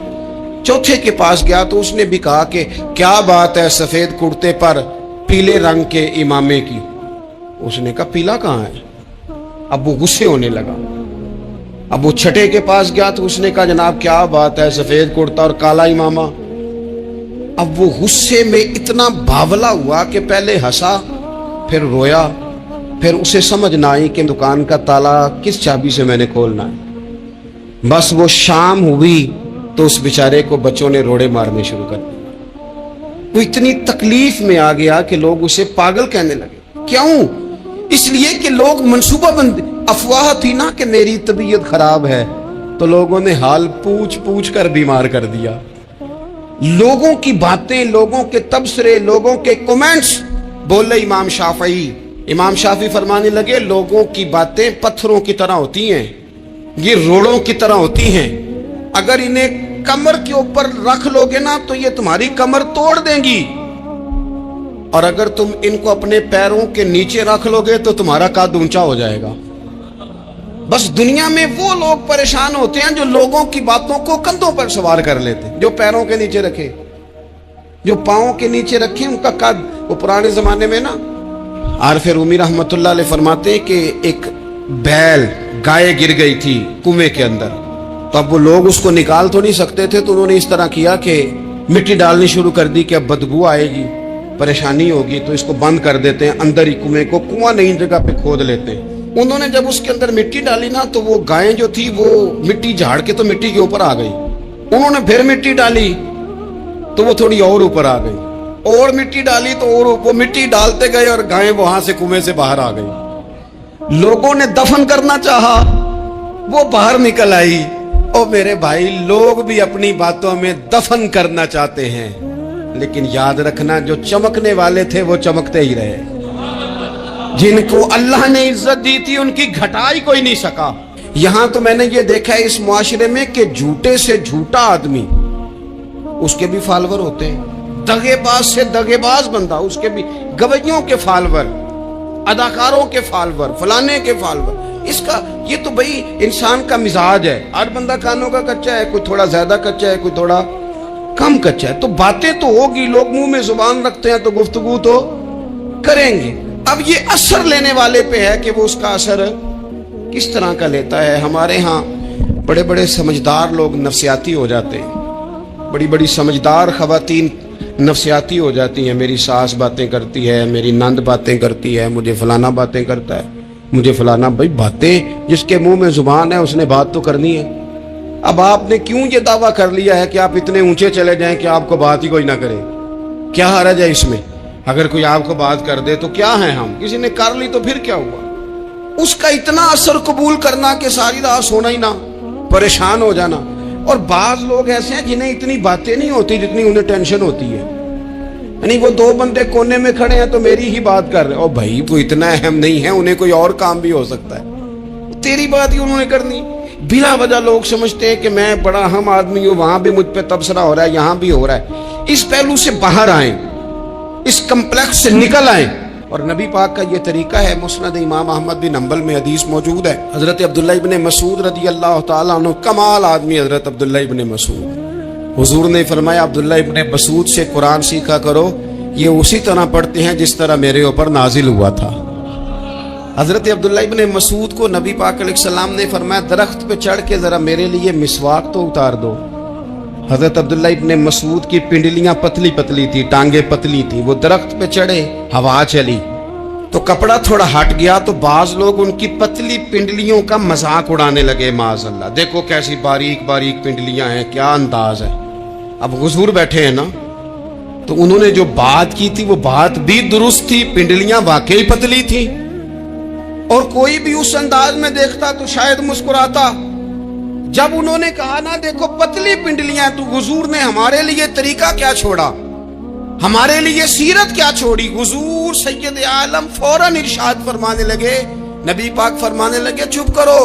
چوتھے کے پاس گیا تو اس نے بھی کہا کہ کیا بات ہے سفید کرتے پر پیلے رنگ کے امامے کی. اس نے کہا پیلا کہاں ہے. اب وہ غصے ہونے لگا. اب وہ چھٹے کے پاس گیا تو اس نے کہا جناب کیا بات ہے سفید کرتا اور کالا امامہ. اب وہ غصے میں اتنا باولا ہوا کہ پہلے ہنسا, پھر رویا, پھر اسے سمجھ نہ آئی کہ دکان کا تالا کس چابی سے میں نے کھولنا ہے۔ بس وہ شام ہوئی تو اس بیچارے کو بچوں نے روڑے مارنے شروع کر دیے۔ وہ اتنی تکلیف میں آ گیا کہ لوگ اسے پاگل کہنے لگے۔ کیوں؟ اس لیے کہ لوگ منصوبہ بند، افواہ تھی نا کہ میری طبیعت خراب ہے، تو لوگوں نے حال پوچھ پوچھ کر بیمار کر دیا۔ لوگوں کی باتیں، لوگوں کے تبصرے، لوگوں کے کومنٹس بولے امام شافعی۔ امام شافعی فرمانے لگے لوگوں کی باتیں پتھروں کی طرح ہوتی ہیں، یہ روڑوں کی طرح ہوتی ہیں، اگر انہیں کمر کے اوپر رکھ لو گے نا تو یہ تمہاری کمر توڑ دیں گی، اور اگر تم ان کو اپنے پیروں کے نیچے رکھ لو گے تو تمہارا قد اونچا ہو جائے گا۔ بس دنیا میں وہ لوگ پریشان ہوتے ہیں جو لوگوں کی باتوں کو کندھوں پر سوار کر لیتے ہیں، جو پیروں کے نیچے رکھے، جو پاؤں کے نیچے رکھے ان کا قد۔ وہ پرانے زمانے میں نا عارف رومی رحمت اللہ علیہ فرماتے ہیں کہ ایک بیل گائے گر گئی تھی کنویں کے اندر، تو اب وہ لوگ اس کو نکال تو نہیں سکتے تھے، تو انہوں نے اس طرح کیا کہ مٹی ڈالنی شروع کر دی کہ اب بدبو آئے گی، پریشانی ہوگی، تو اس کو بند کر دیتے ہیں، اندر ہی کنویں کو، کنواں نئی جگہ پہ کھود لیتے ہیں۔ انہوں نے جب اس کے اندر مٹی ڈالی نا تو وہ گائیں جو تھی وہ مٹی جھاڑ کے تو مٹی کے اوپر آ گئی، انہوں نے پھر مٹی ڈالی تو وہ تھوڑی اور اوپر آ گئی، اور مٹی ڈالی تو اور وہ مٹی ڈالتے گئے اور گائیں وہاں سے کنویں سے باہر آ گئی۔ لوگوں نے دفن کرنا چاہا، وہ باہر نکل آئی۔ او میرے بھائی، لوگ بھی اپنی باتوں میں دفن کرنا چاہتے ہیں، لیکن یاد رکھنا جو چمکنے والے تھے وہ چمکتے ہی رہے، جن کو اللہ نے عزت دی تھی ان کی گھٹائی کوئی نہیں سکا۔ یہاں تو میں نے یہ دیکھا ہے اس معاشرے میں کہ جھوٹے سے جھوٹا آدمی، اس کے بھی فالوور ہوتے ہیں، دغے باز سے دغے باز بندہ، اس کے بھی گویوں کے فالوور، اداکاروں کے فالوور، فلانے کے فالوور۔ اس کا یہ تو بھئی انسان کا مزاج ہے، ہر بندہ کانوں کا کچا ہے، کوئی تھوڑا زیادہ کچا ہے، کوئی تھوڑا کم کچا ہے، تو باتیں تو ہوگی، لوگ منہ میں زبان رکھتے ہیں تو گفتگو تو کریں گے۔ اب یہ اثر لینے والے پہ ہے کہ وہ اس کا اثر کس طرح کا لیتا ہے۔ ہمارے ہاں بڑے بڑے سمجھدار لوگ نفسیاتی ہو جاتے ہیں، بڑی بڑی سمجھدار خواتین نفسیاتی ہو جاتی ہیں، میری ساس باتیں کرتی ہے، میری نند باتیں کرتی ہے، مجھے فلانا باتیں کرتا ہے، مجھے فلانا۔ بھائی باتیں، جس کے منہ میں زبان ہے اس نے بات تو کرنی ہے۔ اب آپ نے کیوں یہ دعویٰ کر لیا ہے کہ آپ اتنے اونچے چلے جائیں کہ آپ کو بات ہی کوئی نہ کرے؟ کیا حرج ہے اس میں؟ اگر کوئی آپ کو بات کر دے تو کیا ہے، ہم کسی نے کر لی تو پھر کیا ہوا؟ اس کا اتنا اثر قبول کرنا کہ ساری رات سونا ہی نہ، پریشان ہو جانا۔ اور بعض لوگ ایسے ہیں جنہیں اتنی باتیں نہیں ہوتی جتنی انہیں ٹینشن ہوتی ہے، یعنی وہ دو بندے کونے میں کھڑے ہیں تو میری ہی بات کر رہے ہیں، اور بھائی وہ اتنا اہم نہیں ہے، انہیں کوئی اور کام بھی ہو سکتا ہے، تیری بات ہی انہوں نے کرنی۔ بلا وجہ لوگ سمجھتے ہیں کہ میں بڑا اہم آدمی ہوں، وہاں بھی مجھ پہ تبصرہ ہو رہا ہے، یہاں بھی ہو رہا ہے۔ اس پہلو سے باہر آئیں، اس کمپلیکس سے نکل آئیں۔ اور نبی پاک کا یہ طریقہ ہے، مسند امام احمد بن حنبل میں حدیث موجود ہے، حضرت عبداللہ ابن مسعود رضی اللہ تعالیٰ عنہ، کمال آدمی حضرت عبداللہ ابن مسعود، حضور نے فرمایا عبداللہ ابن مسعود سے قرآن سیکھا کرو، یہ اسی طرح پڑھتے ہیں جس طرح میرے اوپر نازل ہوا تھا۔ حضرت عبداللہ ابن مسعود کو نبی پاک علیہ السلام نے فرمایا درخت پہ چڑھ کے ذرا میرے لیے مسواک تو اتار دو۔ حضرت عبداللہ ابن مسعود کی پنڈلیاں پتلی پتلی تھی، ٹانگیں پتلی تھی، وہ درخت پہ چڑھے، ہوا چلی تو کپڑا تھوڑا ہٹ گیا تو بعض لوگ ان کی پتلی پنڈلیوں کا مذاق اڑانے لگے، معاذ اللہ، دیکھو کیسی باریک باریک پنڈلیاں ہیں، کیا انداز ہے۔ اب حضور بیٹھے ہیں نا، تو انہوں نے جو بات کی تھی وہ بات بھی درست تھی، پنڈلیاں واقعی پتلی تھی، اور کوئی بھی اس انداز میں دیکھتا تو شاید مسکراتا۔ جب انہوں نے کہا نا دیکھو پتلی پنڈلیاں، تو حضور نے ہمارے لیے طریقہ کیا چھوڑا، ہمارے لیے سیرت کیا چھوڑی۔ حضور سید عالم فوراً ارشاد فرمانے لگے، نبی پاک فرمانے لگے چپ کرو،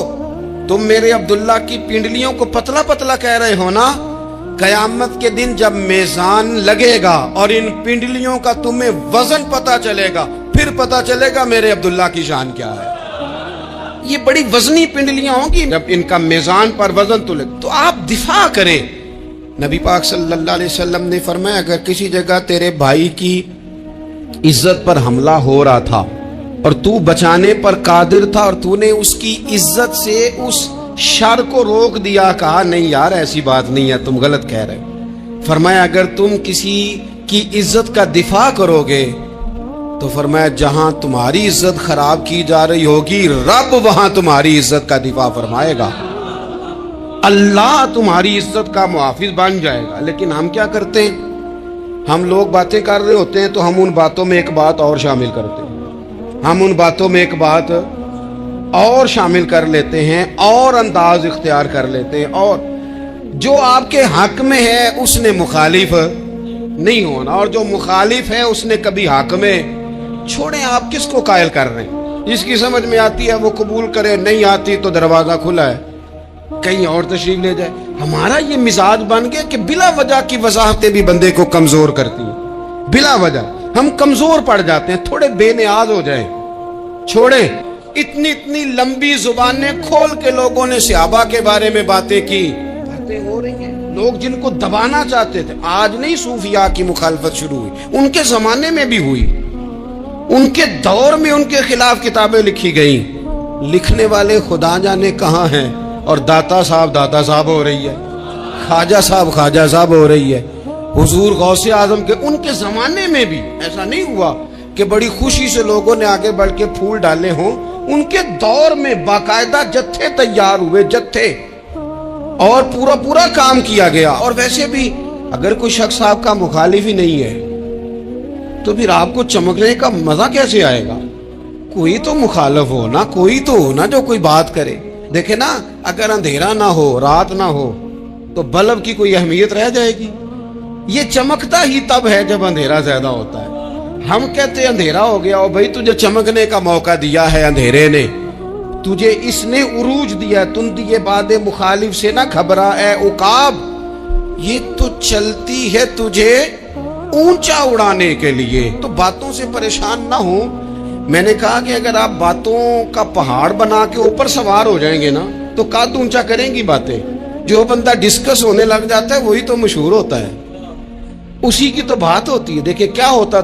تم میرے عبداللہ کی پنڈلیوں کو پتلا پتلا کہہ رہے ہو نا، قیامت کے دن جب میزان لگے گا اور ان پنڈلیوں کا تمہیں وزن پتا چلے گا، پھر پتا چلے گا میرے عبداللہ کی شان کیا ہے۔ یہ بڑی وزنی پنڈلیاں ہوں گی، جب ان کا میزان پر وزن تو آپ دفاع کریں۔ نبی پاک صلی اللہ علیہ وسلم نے فرمایا اگر کسی جگہ تیرے بھائی کی عزت پر حملہ ہو رہا تھا اور تو بچانے پر قادر تھا اور تو نے اس کی عزت سے اس شر کو روک دیا، کہا نہیں یار ایسی بات نہیں ہے، تم غلط کہہ رہے۔ فرمایا اگر تم کسی کی عزت کا دفاع کرو گے تو فرمایا جہاں تمہاری عزت خراب کی جا رہی ہوگی رب وہاں تمہاری عزت کا دفاع فرمائے گا، اللہ تمہاری عزت کا محافظ بن جائے گا۔ لیکن ہم کیا کرتے ہیں؟ ہم لوگ باتیں کر رہے ہوتے ہیں تو ہم ان باتوں میں ایک بات اور شامل کرتے ہیں، ہم ان باتوں میں ایک بات اور شامل کر لیتے ہیں اور انداز اختیار کر لیتے ہیں، اور جو آپ کے حق میں ہے اس نے مخالف نہیں ہونا، اور جو مخالف ہے اس نے کبھی حق میں چھوڑیں۔ آپ کس کو قائل کر رہے ہیں؟ جس کی سمجھ میں آتی ہے وہ قبول کرے، نہیں آتی تو دروازہ کھلا ہے، کہیں اور تشریف لے جائے۔ ہمارا یہ مزاج بن گیا کہ بلا وجہ کی وضاحتیں بھی بندے کو کمزور کرتی ہیں، بلا وجہ ہم کمزور پڑ جاتے ہیں، تھوڑے بے نیاز ہو جائیں، چھوڑیں۔ اتنی لمبی زبانیں کھول کے لوگوں نے صحابہ کے بارے میں باتیں کی، باتیں ہو رہی ہیں۔ لوگ جن کو دبانا چاہتے تھے، آج نہیں صوفیاء کی مخالفت شروع ہوئی، ان کے زمانے میں بھی ہوئی، ان کے دور میں ان کے خلاف کتابیں لکھی گئیں، لکھنے والے خدا جانے کہاں ہیں، اور داتا صاحب ہو رہی ہے، خواجہ صاحب ہو رہی ہے۔ حضور غوث اعظم کے ان کے زمانے میں بھی ایسا نہیں ہوا کہ بڑی خوشی سے لوگوں نے آگے بڑھ کے پھول ڈالے ہوں، ان کے دور میں باقاعدہ جتھے تیار ہوئے، جتھے، اور پورا کام کیا گیا۔ اور ویسے بھی اگر کوئی شخص آپ کا مخالف ہی نہیں ہے تو پھر آپ کو چمکنے کا مزہ کیسے آئے گا؟ کوئی تو مخالف ہو نا، کوئی تو ہو نا جو کوئی بات کرے۔ دیکھیں نا، اگر اندھیرا نہ ہو، رات نہ ہو تو بلب کی کوئی اہمیت رہ جائے گی؟ یہ چمکتا ہی تب ہے جب اندھیرا زیادہ ہوتا ہے۔ ہم کہتے ہیں اندھیرا ہو گیا، اور بھائی تجھے چمکنے کا موقع دیا ہے اندھیرے نے، تجھے اس نے عروج دیا، تندی باد مخالف سے نہ گھبرا اے عقاب، یہ تو چلتی ہے تجھے اونچا اڑانے کے لیے، تو باتوں سے پریشان نہ ہو۔ میں نے کہا کہ اگر آپ باتوں کا پہاڑ بنا کے اوپر سوار ہو جائیں گے نا تو قد اونچا کریں گی باتیں۔ جو بندہ ڈسکس ہونے لگ جاتا ہے وہی تو مشہور ہوتا ہے، اسی کی تو بات ہوتی ہے۔ دیکھیں کیا ہوتا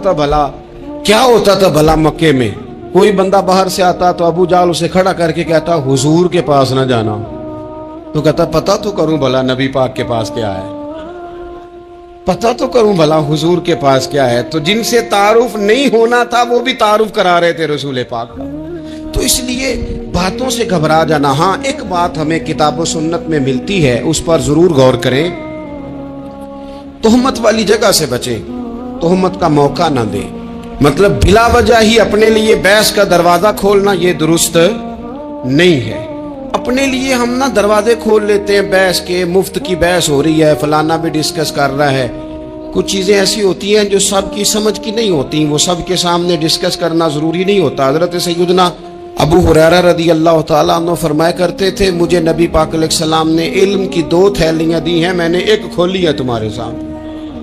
تھا بھلا مکے میں، کوئی بندہ باہر سے آتا تو ابو جال اسے کھڑا کر کے کہتا حضور کے پاس نہ جانا، تو کہتا پتہ تو کروں بھلا نبی پاک کے پاس کیا ہے، پتہ تو کروں بھلا حضور کے پاس کیا ہے۔ تو جن سے تعارف نہیں ہونا تھا وہ بھی تعارف کرا رہے تھے رسول پاک کا۔ تو اس لیے باتوں سے گھبرا جانا، ہاں ایک بات ہمیں کتاب و سنت میں ملتی ہے، اس پر ضرور غور کریں، تہمت والی جگہ سے بچیں، تہمت کا موقع نہ دیں۔ مطلب بلا وجہ ہی اپنے لیے بحث کا دروازہ کھولنا یہ درست نہیں ہے۔ اپنے لیے ہم نہ دروازے کھول لیتے ہیں بحث کے، مفت کی بحث ہو رہی ہے، فلانا بھی ڈسکس کر رہا ہے۔ کچھ چیزیں ایسی ہوتی ہیں جو سب کی سمجھ کی نہیں ہوتی، وہ سب کے سامنے ڈسکس کرنا ضروری نہیں ہوتا۔ حضرت سیدنا ابو ہریرہ رضی اللہ تعالیٰ عنہ فرمایا کرتے تھے مجھے نبی پاک علیہ السلام نے علم کی 2 تھیلیاں دی ہیں، میں نے ایک کھولی ہے تمہارے سامنے،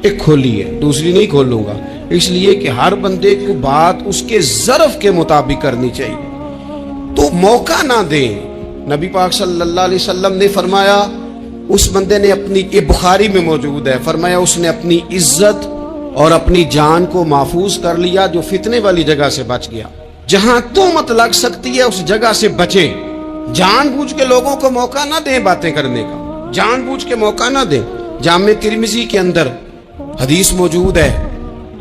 ایک کھولی ہے، دوسری نہیں کھولوں گا، اس لیے کہ ہر بندے کو بات اس کے ظرف کے مطابق کرنی چاہیے، تو موقع نہ دیں۔ نبی پاک صلی اللہ علیہ وسلم نے فرمایا اس بندے نے اپنی، یہ بخاری میں موجود ہے، فرمایا اس نے اپنی عزت اور اپنی جان کو محفوظ کر لیا جو فتنے والی جگہ سے بچ گیا۔ جہاں تہمت لگ سکتی ہے اس جگہ سے بچیں، جان بوجھ کے لوگوں کو موقع نہ دیں باتیں کرنے کا، جان بوجھ کے موقع نہ دیں۔ جامع ترمذی کے اندر حدیث موجود ہے،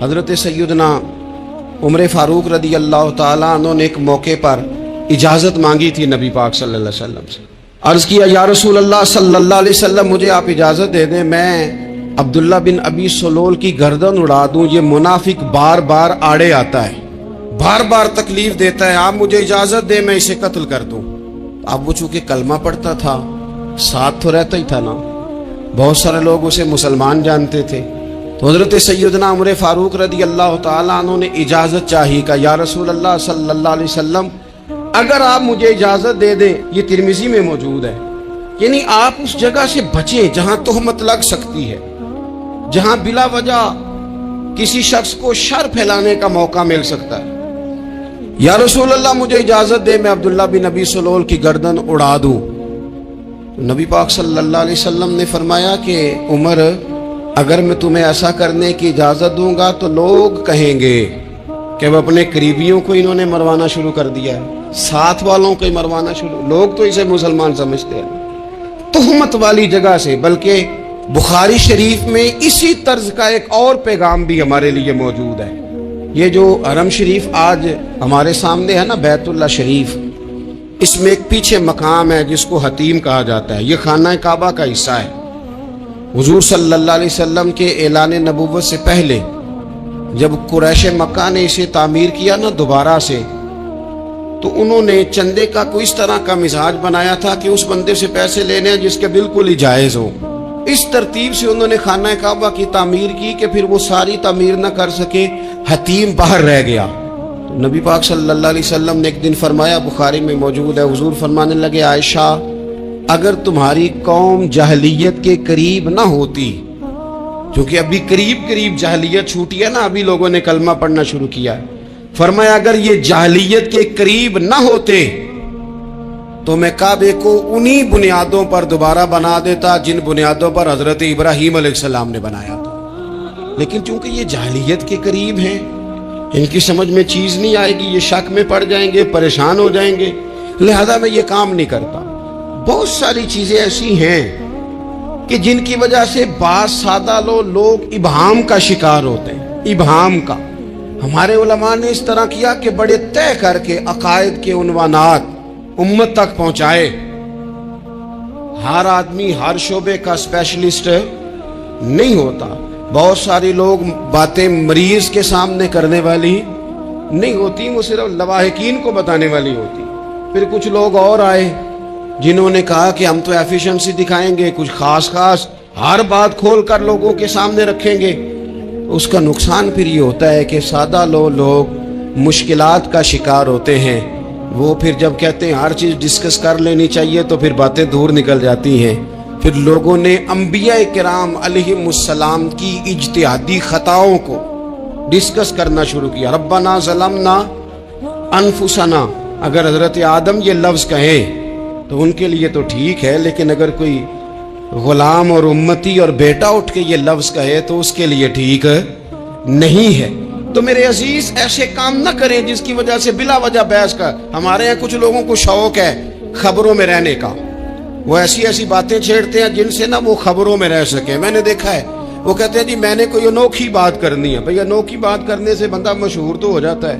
حضرت سیدنا عمر فاروق رضی اللہ تعالیٰ عنہ نے ایک موقع پر اجازت مانگی تھی نبی پاک صلی اللہ علیہ وسلم سے، عرض کیا یا رسول اللہ صلی اللہ علیہ وسلم مجھے آپ اجازت دے دیں میں عبداللہ بن ابی سلول کی گردن اڑا دوں، یہ منافق بار بار آڑے آتا ہے، بار بار تکلیف دیتا ہے، آپ مجھے اجازت دیں میں اسے قتل کر دوں۔ اب وہ چونکہ کلمہ پڑھتا تھا، ساتھ تو رہتا ہی تھا نا، بہت سارے لوگ اسے مسلمان جانتے تھے، تو حضرت سیدنا عمر فاروق رضی اللہ تعالیٰ عنہ نے اجازت چاہی، کہ یا رسول اللہ صلی اللہ علیہ وسلم اگر آپ مجھے اجازت دے دیں، یہ ترمذی میں موجود ہے، یعنی آپ اس جگہ سے بچیں جہاں تہمت لگ سکتی ہے، جہاں بلا وجہ کسی شخص کو شر پھیلانے کا موقع مل سکتا ہے۔ یا رسول اللہ مجھے اجازت دے میں عبداللہ بن ابی سلول کی گردن اڑا دوں۔ نبی پاک صلی اللہ علیہ وسلم نے فرمایا کہ عمر اگر میں تمہیں ایسا کرنے کی اجازت دوں گا تو لوگ کہیں گے کہ وہ اپنے قریبیوں کو انہوں نے مروانا شروع کر دیا ہے، ساتھ والوں کو ہی مروانا شروع، لوگ تو اسے مسلمان سمجھتے ہیں۔ تہمت والی جگہ سے، بلکہ بخاری شریف میں اسی طرز کا ایک اور پیغام بھی ہمارے لیے موجود ہے، یہ جو حرم شریف آج ہمارے سامنے ہے نا، بیت اللہ شریف، اس میں ایک پیچھے مقام ہے جس کو حتیم کہا جاتا ہے. یہ خانہ کعبہ کا حصہ ہے. حضور صلی اللہ علیہ وسلم کے اعلان نبوت سے پہلے جب قریش مکہ نے اسے تعمیر کیا نا دوبارہ سے، تو انہوں نے چندے کا کوئی اس طرح کا مزاج بنایا تھا کہ اس بندے سے پیسے لینے ہیں جس کے بالکل ہی جائز ہو. اس ترتیب سے انہوں نے خانہ کعبہ کی تعمیر کی کہ پھر وہ ساری تعمیر نہ کر سکے، حتیم باہر رہ گیا. تو نبی پاک صلی اللہ علیہ وسلم نے ایک دن فرمایا، بخاری میں موجود ہے، حضور فرمانے لگے، عائشہ اگر تمہاری قوم جاہلیت کے قریب نہ ہوتی، کیونکہ ابھی قریب جاہلیت چھوٹی ہے نا، ابھی لوگوں نے کلمہ پڑھنا شروع کیا ہے، فرمایا اگر یہ جاہلیت کے قریب نہ ہوتے تو میں کعبے کو انہی بنیادوں پر دوبارہ بنا دیتا جن بنیادوں پر حضرت ابراہیم علیہ السلام نے بنایا تھا. لیکن چونکہ یہ جاہلیت کے قریب ہیں، ان کی سمجھ میں چیز نہیں آئے گی، یہ شک میں پڑ جائیں گے، پریشان ہو جائیں گے، لہذا میں یہ کام نہیں کرتا. بہت ساری چیزیں ایسی ہیں کہ جن کی وجہ سے بعض سادہ لوگ ابہام کا شکار ہوتے ہیں. ابہام کا ہمارے علماء نے اس طرح کیا کہ بڑے طے کر کے عقائد کے عنوانات امت تک پہنچائے. ہر آدمی ہر شعبے کا اسپیشلسٹ نہیں ہوتا. بہت سارے لوگ باتیں مریض کے سامنے کرنے والی نہیں ہوتی، وہ صرف لواحقین کو بتانے والی ہوتی. پھر کچھ لوگ اور آئے جنہوں نے کہا کہ ہم تو ایفیشنسی دکھائیں گے، کچھ خاص ہر بات کھول کر لوگوں کے سامنے رکھیں گے. اس کا نقصان پھر یہ ہوتا ہے کہ سادہ لوگ مشکلات کا شکار ہوتے ہیں. وہ پھر جب کہتے ہیں ہر چیز ڈسکس کر لینی چاہیے تو پھر باتیں دور نکل جاتی ہیں. پھر لوگوں نے انبیاء کرام علیہم السلام کی اجتہادی خطاؤں کو ڈسکس کرنا شروع کیا. ربنا ظلمنا انفسنا، اگر حضرت آدم یہ لفظ کہیں تو ان کے لیے تو ٹھیک ہے، لیکن اگر کوئی غلام اور امتی اور بیٹا اٹھ کے یہ لفظ کہے تو اس کے لیے ٹھیک نہیں ہے. تو میرے عزیز ایسے کام نہ کریں جس کی وجہ سے بلا وجہ بحث کا. ہمارے یہاں کچھ لوگوں کو شوق ہے خبروں میں رہنے کا، وہ ایسی باتیں چھیڑتے ہیں جن سے نہ وہ خبروں میں رہ سکیں. میں نے دیکھا ہے وہ کہتے ہیں جی میں نے کوئی انوکھی بات کرنی ہے. بھئی انوکھی بات کرنے سے بندہ مشہور تو ہو جاتا ہے.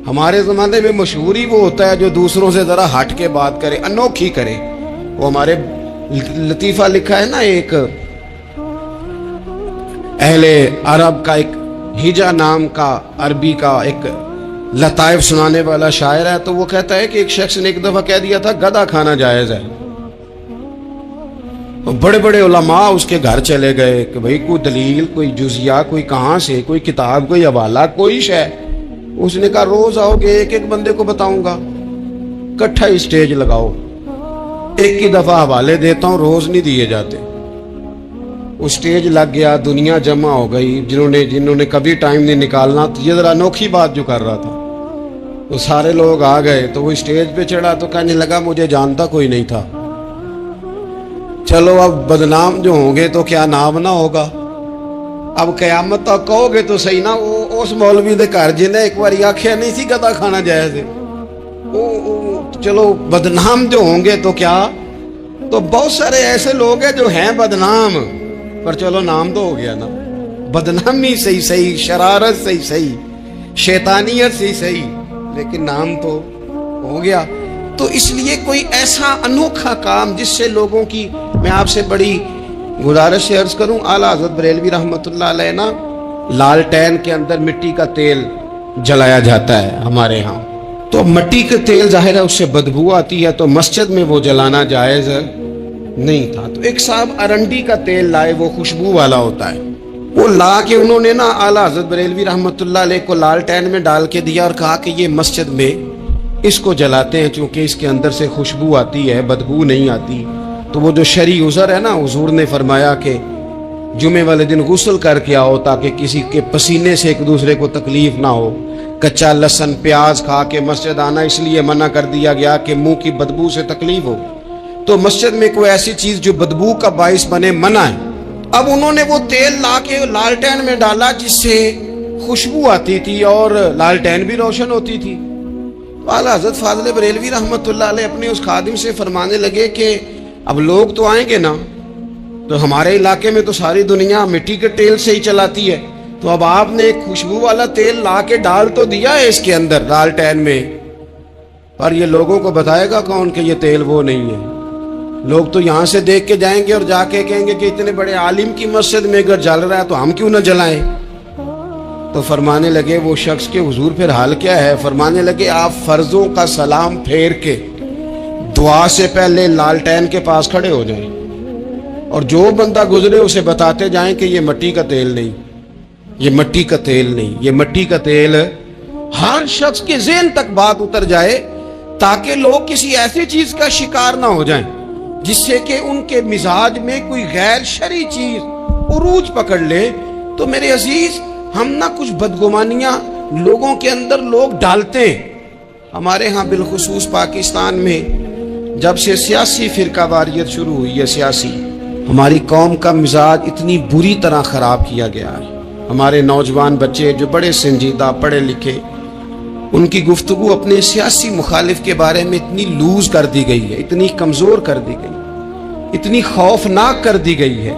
ہمارے زمانے میں مشہور ہی وہ ہوتا ہے جو دوسروں سے ذرا ہٹ کے بات کرے، انوکھی کرے. وہ ہمارے لطیفہ لکھا ہے نا، ایک اہل عرب کا ایک ہجا نام کا عربی کا ایک لطائف سنانے والا شاعر ہے، تو وہ کہتا ہے کہ ایک شخص نے ایک دفعہ کہہ دیا تھا گدھا کھانا جائز ہے. بڑے بڑے علماء اس کے گھر چلے گئے کہ بھئی کوئی دلیل، کوئی جزیہ، کوئی کہاں سے، کوئی کتاب، کوئی حوالہ، کوئی شے. اس نے کہا روز آؤ گے ایک بندے کو بتاؤں گا، کٹھا ہی اسٹیج لگاؤ، ایک ہی دفعہ حوالے دیتا ہوں، روز نہیں دیے جاتے. وہ اسٹیج لگ گیا، دنیا جمع ہو گئی، جنہوں نے کبھی ٹائم نہیں نکالنا. تو یہ ذرا انوکھی بات جو کر رہا تھا، تو سارے لوگ آ گئے. تو وہ اسٹیج پہ چڑھا تو کہنے لگا مجھے جانتا کوئی نہیں تھا. چلو اب بدنام جو ہوں گے تو کیا نام نہ ہوگا. اب قیامت تک کہو گے تو صحیح نا، اس مولوی دے گھر جنہیں ایک بار آخیا نہیں سی گدھا کھانا جائز ہے، چلو بدنام جو ہوں گے تو کیا. تو بہت سارے ایسے لوگ ہیں جو ہیں بدنام، پر چلو نام تو ہو گیا نا. بدنامی صحیح، شرارت صحیح، شیطانیت صحیح، لیکن نام تو ہو گیا. تو اس لیے کوئی ایسا انوکھا کام جس سے لوگوں کی، میں آپ سے بڑی گزارش سے عرض کروں، اعلیٰ حضرت بریلوی رحمۃ اللہ علیہ نا لالٹین کے اندر مٹی کا تیل جلایا جاتا ہے ہمارے ہاں. تو مٹی کا تیل ظاہر ہے اس سے بدبو آتی ہے، تو مسجد میں وہ جلانا جائز نہیں تھا. تو ایک صاحب ارنڈی کا تیل لائے، وہ خوشبو والا ہوتا ہے. وہ لا کے انہوں نے نا اعلیٰ حضرت بریلوی رحمۃ اللہ علیہ کو لالٹین میں ڈال کے دیا اور کہا کہ یہ مسجد میں اس کو جلاتے ہیں چونکہ اس کے اندر سے خوشبو آتی ہے، بدبو نہیں آتی. تو وہ جو شرعی عذر ہے نا، حضور نے فرمایا کہ جمعے والے دن غسل کر کے آؤ تاکہ کسی کے پسینے سے ایک دوسرے کو تکلیف نہ ہو. کچا لہسن پیاز کھا کے مسجد آنا اس لیے منع کر دیا گیا کہ منہ کی بدبو سے تکلیف ہو. تو مسجد میں کوئی ایسی چیز جو بدبو کا باعث بنے منع ہے. اب انہوں نے وہ تیل لا کے لالٹین میں ڈالا جس سے خوشبو آتی تھی اور لالٹین بھی روشن ہوتی تھی. اعلیٰ حضرت فاضل بریلوی رحمۃ اللہ علیہ اپنے اس خادم سے فرمانے لگے کہ اب لوگ تو آئیں گے نا، تو ہمارے علاقے میں تو ساری دنیا مٹی کے تیل سے ہی چلاتی ہے، تو اب آپ نے ایک خوشبو والا تیل لا کے ڈال تو دیا ہے اس کے اندر لالٹین میں، پر یہ لوگوں کو بتائے گا کون کہ یہ تیل وہ نہیں ہے؟ لوگ تو یہاں سے دیکھ کے جائیں گے اور جا کے کہیں گے کہ اتنے بڑے عالم کی مسجد میں اگر جل رہا ہے تو ہم کیوں نہ جلائیں؟ تو فرمانے لگے وہ شخص کے حضور پھر حال کیا ہے؟ فرمانے لگے آپ فرضوں کا سلام پھیر کے دعا سے پہلے لالٹین کے پاس کھڑے ہو جائیں اور جو بندہ گزرے اسے بتاتے جائیں کہ یہ مٹی کا تیل نہیں، یہ مٹی کا تیل نہیں، یہ مٹی کا تیل۔ ہر شخص کے ذہن تک بات اتر جائے تاکہ لوگ کسی ایسی چیز کا شکار نہ ہو جائیں جس سے کہ ان کے مزاج میں کوئی غیر شرعی چیز عروج پکڑ لے۔ تو میرے عزیز، ہم نہ کچھ بدگمانیاں لوگوں کے اندر لوگ ڈالتے ہیں۔ ہمارے ہاں بالخصوص پاکستان میں جب سے سیاسی فرقہ واریت شروع ہوئی ہے، سیاسی، ہماری قوم کا مزاج اتنی بری طرح خراب کیا گیا ہے۔ ہمارے نوجوان بچے جو بڑے سنجیدہ پڑھے لکھے، ان کی گفتگو اپنے سیاسی مخالف کے بارے میں اتنی لوز کر دی گئی ہے، اتنی کمزور کر دی گئی، اتنی خوفناک کر دی گئی ہے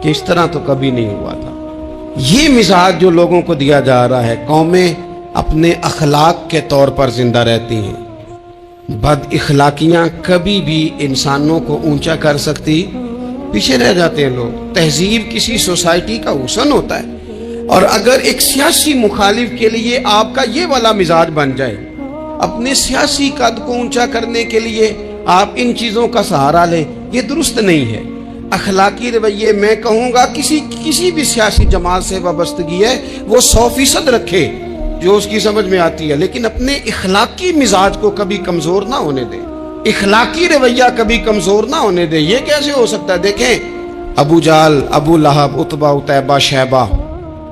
کہ اس طرح تو کبھی نہیں ہوا تھا۔ یہ مزاج جو لوگوں کو دیا جا رہا ہے، قومیں اپنے اخلاق کے طور پر زندہ رہتی ہیں۔ بد اخلاقیاں کبھی بھی انسانوں کو اونچا کر سکتی، پیچھے رہ جاتے ہیں لوگ۔ تہذیب کسی سوسائٹی کا حسن ہوتا ہے، اور اگر ایک سیاسی مخالف کے لیے آپ کا یہ والا مزاج بن جائے، اپنے سیاسی قد کو اونچا کرنے کے لیے آپ ان چیزوں کا سہارا لیں، یہ درست نہیں ہے۔ اخلاقی رویے میں کہوں گا کسی بھی سیاسی جماعت سے وابستگی ہے وہ 100% رکھے جو اس کی سمجھ میں آتی ہے، لیکن اپنے اخلاقی مزاج کو کبھی کمزور نہ ہونے دے، اخلاقی رویہ کبھی کمزور نہ ہونے دے۔ یہ کیسے ہو سکتا ہے؟ دیکھیں، ابو جہل، ابو لہب، عتبہ، عتیبہ، شیبہ،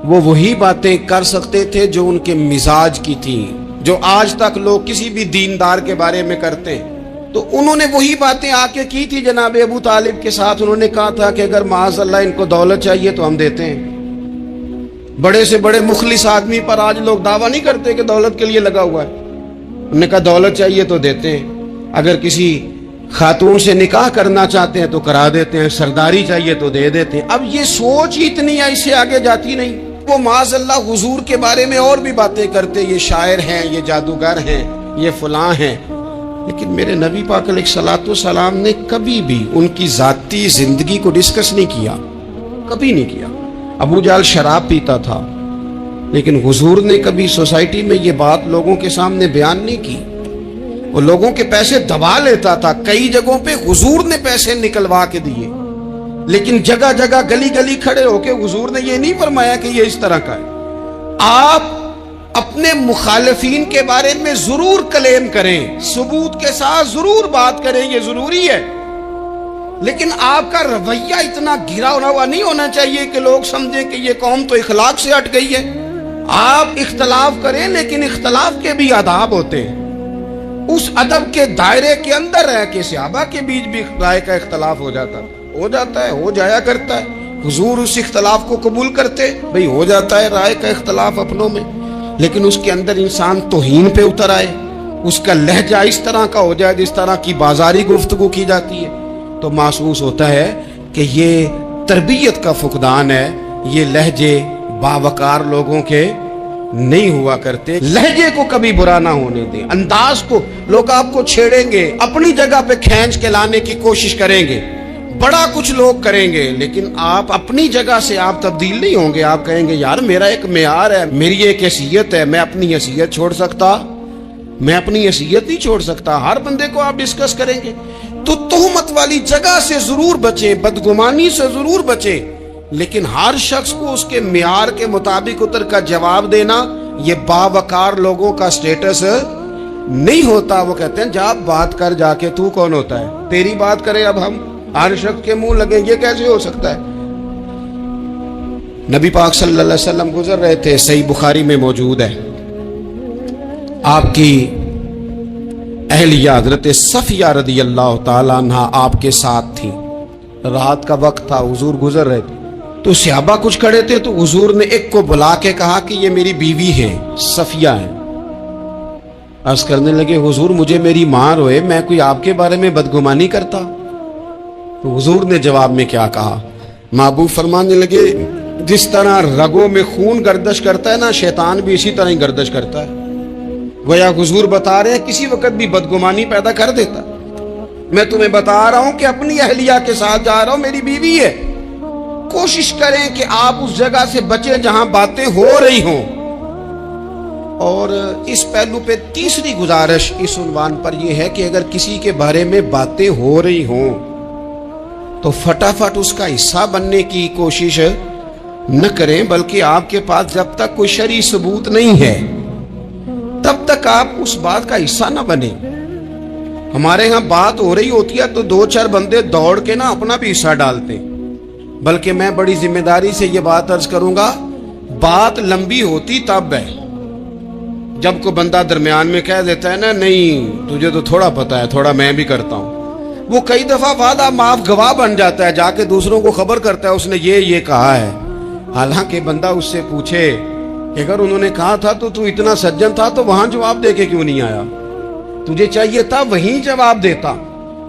وہ وہی باتیں کر سکتے تھے جو ان کے مزاج کی تھیں، جو آج تک لوگ کسی بھی دیندار کے بارے میں کرتے ہیں۔ تو انہوں نے وہی باتیں آ کے کی تھی جناب ابو طالب کے ساتھ۔ انہوں نے کہا تھا کہ اگر معاذ اللہ ان کو دولت چاہیے تو ہم دیتے ہیں۔ بڑے سے بڑے مخلص آدمی پر آج لوگ دعویٰ نہیں کرتے کہ دولت کے لیے لگا ہوا ہے۔ انہوں نے کہا دولت چاہیے تو دیتے ہیں، اگر کسی خاتون سے نکاح کرنا چاہتے ہیں تو کرا دیتے ہیں، سرداری چاہیے تو دے دیتے ہیں۔ اب یہ سوچ ہی اتنی ہے، اس سے آگے جاتی نہیں۔ وہ معاذ اللہ حضور کے بارے میں اور بھی باتیں کرتے، یہ شاعر ہیں، یہ جادوگر ہیں، یہ فلاں ہیں، لیکن میرے نبی پاک علیہ الصلوۃ والسلام نے کبھی بھی ان کی ذاتی زندگی کو ڈسکس نہیں کیا، کبھی نہیں کیا۔ ابو جہل شراب پیتا تھا، لیکن حضور نے کبھی سوسائٹی میں یہ بات لوگوں کے سامنے بیان نہیں کی۔ وہ لوگوں کے پیسے دبا لیتا تھا، کئی جگہوں پہ حضور نے پیسے نکلوا کے دیے، لیکن جگہ جگہ گلی گلی کھڑے ہو کے حضور نے یہ نہیں فرمایا کہ یہ اس طرح کا ہے۔ آپ اپنے مخالفین کے بارے میں ضرور کلیم کریں، ثبوت کے ساتھ ضرور بات کریں، یہ ضروری ہے، لیکن آپ کا رویہ اتنا گرا ہوا نہیں ہونا چاہیے کہ لوگ سمجھیں کہ یہ قوم تو اخلاق سے ہٹ گئی ہے۔ آپ اختلاف کریں، لیکن اختلاف کے بھی آداب ہوتے ہیں، اس ادب کے دائرے کے اندر رہ کے۔ صحابہ کے بیچ بھی رائے کا اختلاف ہو جاتا ہے، ہو جایا کرتا ہے۔ حضور اس اختلاف کو قبول کرتے، بھئی ہو جاتا ہے رائے کا اختلاف اپنوں میں، لیکن اس کے اندر انسان توہین پہ اتر آئے، اس کا لہجہ اس طرح کا ہو جائے جس طرح کی بازاری گفتگو کی جاتی ہے، تو محسوس ہوتا ہے کہ یہ تربیت کا فقدان ہے۔ یہ لہجے باوقار لوگوں کے نہیں ہوا کرتے۔ لہجے کو کبھی برا نہ ہونے دیں، انداز کو۔ لوگ آپ کو چھیڑیں گے، اپنی جگہ پہ کھینچ کے لانے کی کوشش کریں گے، بڑا کچھ لوگ کریں گے، لیکن آپ اپنی جگہ سے آپ تبدیل نہیں ہوں گے۔ آپ کہیں گے یار میرا ایک معیار ہے، میری ایک حیثیت ہے، میں اپنی حیثیت چھوڑ سکتا؟ میں اپنی حیثیت نہیں چھوڑ سکتا۔ ہر بندے کو آپ ڈسکس کریں گے، تو تہمت والی جگہ سے ضرور بچیں، بدگمانی سے ضرور بچیں، لیکن ہر شخص کو اس کے معیار کے مطابق اتر کا جواب دینا یہ باوقار لوگوں کا سٹیٹس نہیں ہوتا۔ وہ کہتے ہیں جا بات کر، جا کے تو کون ہوتا ہے تیری بات کریں، اب ہم ہر شخص کے منہ لگیں، یہ کیسے ہو سکتا ہے؟ نبی پاک صلی اللہ علیہ وسلم گزر رہے تھے، صحیح بخاری میں موجود ہے، آپ کی اہلیہ حضرت صفیہ رضی اللہ تعالیٰ عنہ آپ کے ساتھ تھی۔ رات کا وقت تھا، حضور گزر رہے تھے، تو صحابہ کچھ کھڑے تھے، تو حضور نے ایک کو بلا کے کہا کہ یہ میری بیوی ہے، صفیہ ہے۔ عرض کرنے لگے حضور مجھے میری ماں روئے، میں کوئی آپ کے بارے میں بدگمانی کرتا؟ تو حضور نے جواب میں کیا کہا؟ محبوب فرمانے لگے جس طرح رگوں میں خون گردش کرتا ہے نا، شیطان بھی اسی طرح ہی گردش کرتا ہے. گویا حضور بتا رہے ہیں کسی وقت بھی بدگمانی پیدا کر دیتا. میں تمہیں بتا رہا ہوں کہ اپنی اہلیہ کے ساتھ جا رہا ہوں، میری بیوی ہے، کوشش کریں کہ آپ اس جگہ سے بچیں جہاں باتیں ہو رہی ہوں. اور اس پہلو پہ تیسری گزارش اس عنوان پر یہ ہے کہ اگر کسی کے بارے میں باتیں ہو رہی ہوں تو فٹافٹ اس کا حصہ بننے کی کوشش نہ کریں، بلکہ آپ کے پاس جب تک کوئی شرعی ثبوت نہیں ہے تب تک آپ اس بات کا حصہ نہ بنیں. ہمارے ہاں بات ہو رہی ہوتی ہے تو 2-4 بندے دوڑ کے نا اپنا بھی حصہ ڈالتے ہیں. بلکہ میں بڑی ذمہ داری سے یہ بات عرض کروں گا، بات لمبی ہوتی تب ہے جب کوئی بندہ درمیان میں کہہ دیتا ہے نا، نہیں تجھے تو تھوڑا پتا ہے، تھوڑا میں بھی کرتا ہوں. وہ کئی دفعہ وعدہ معاف گواہ بن جاتا ہے، جا کے دوسروں کو خبر کرتا ہے اس نے یہ کہا ہے. حالانکہ بندہ اس سے پوچھے کہ اگر انہوں نے کہا تھا تو اتنا سجن تھا تو وہاں جواب دے کے کیوں نہیں آیا؟ تجھے چاہیے تھا وہیں جواب دیتا،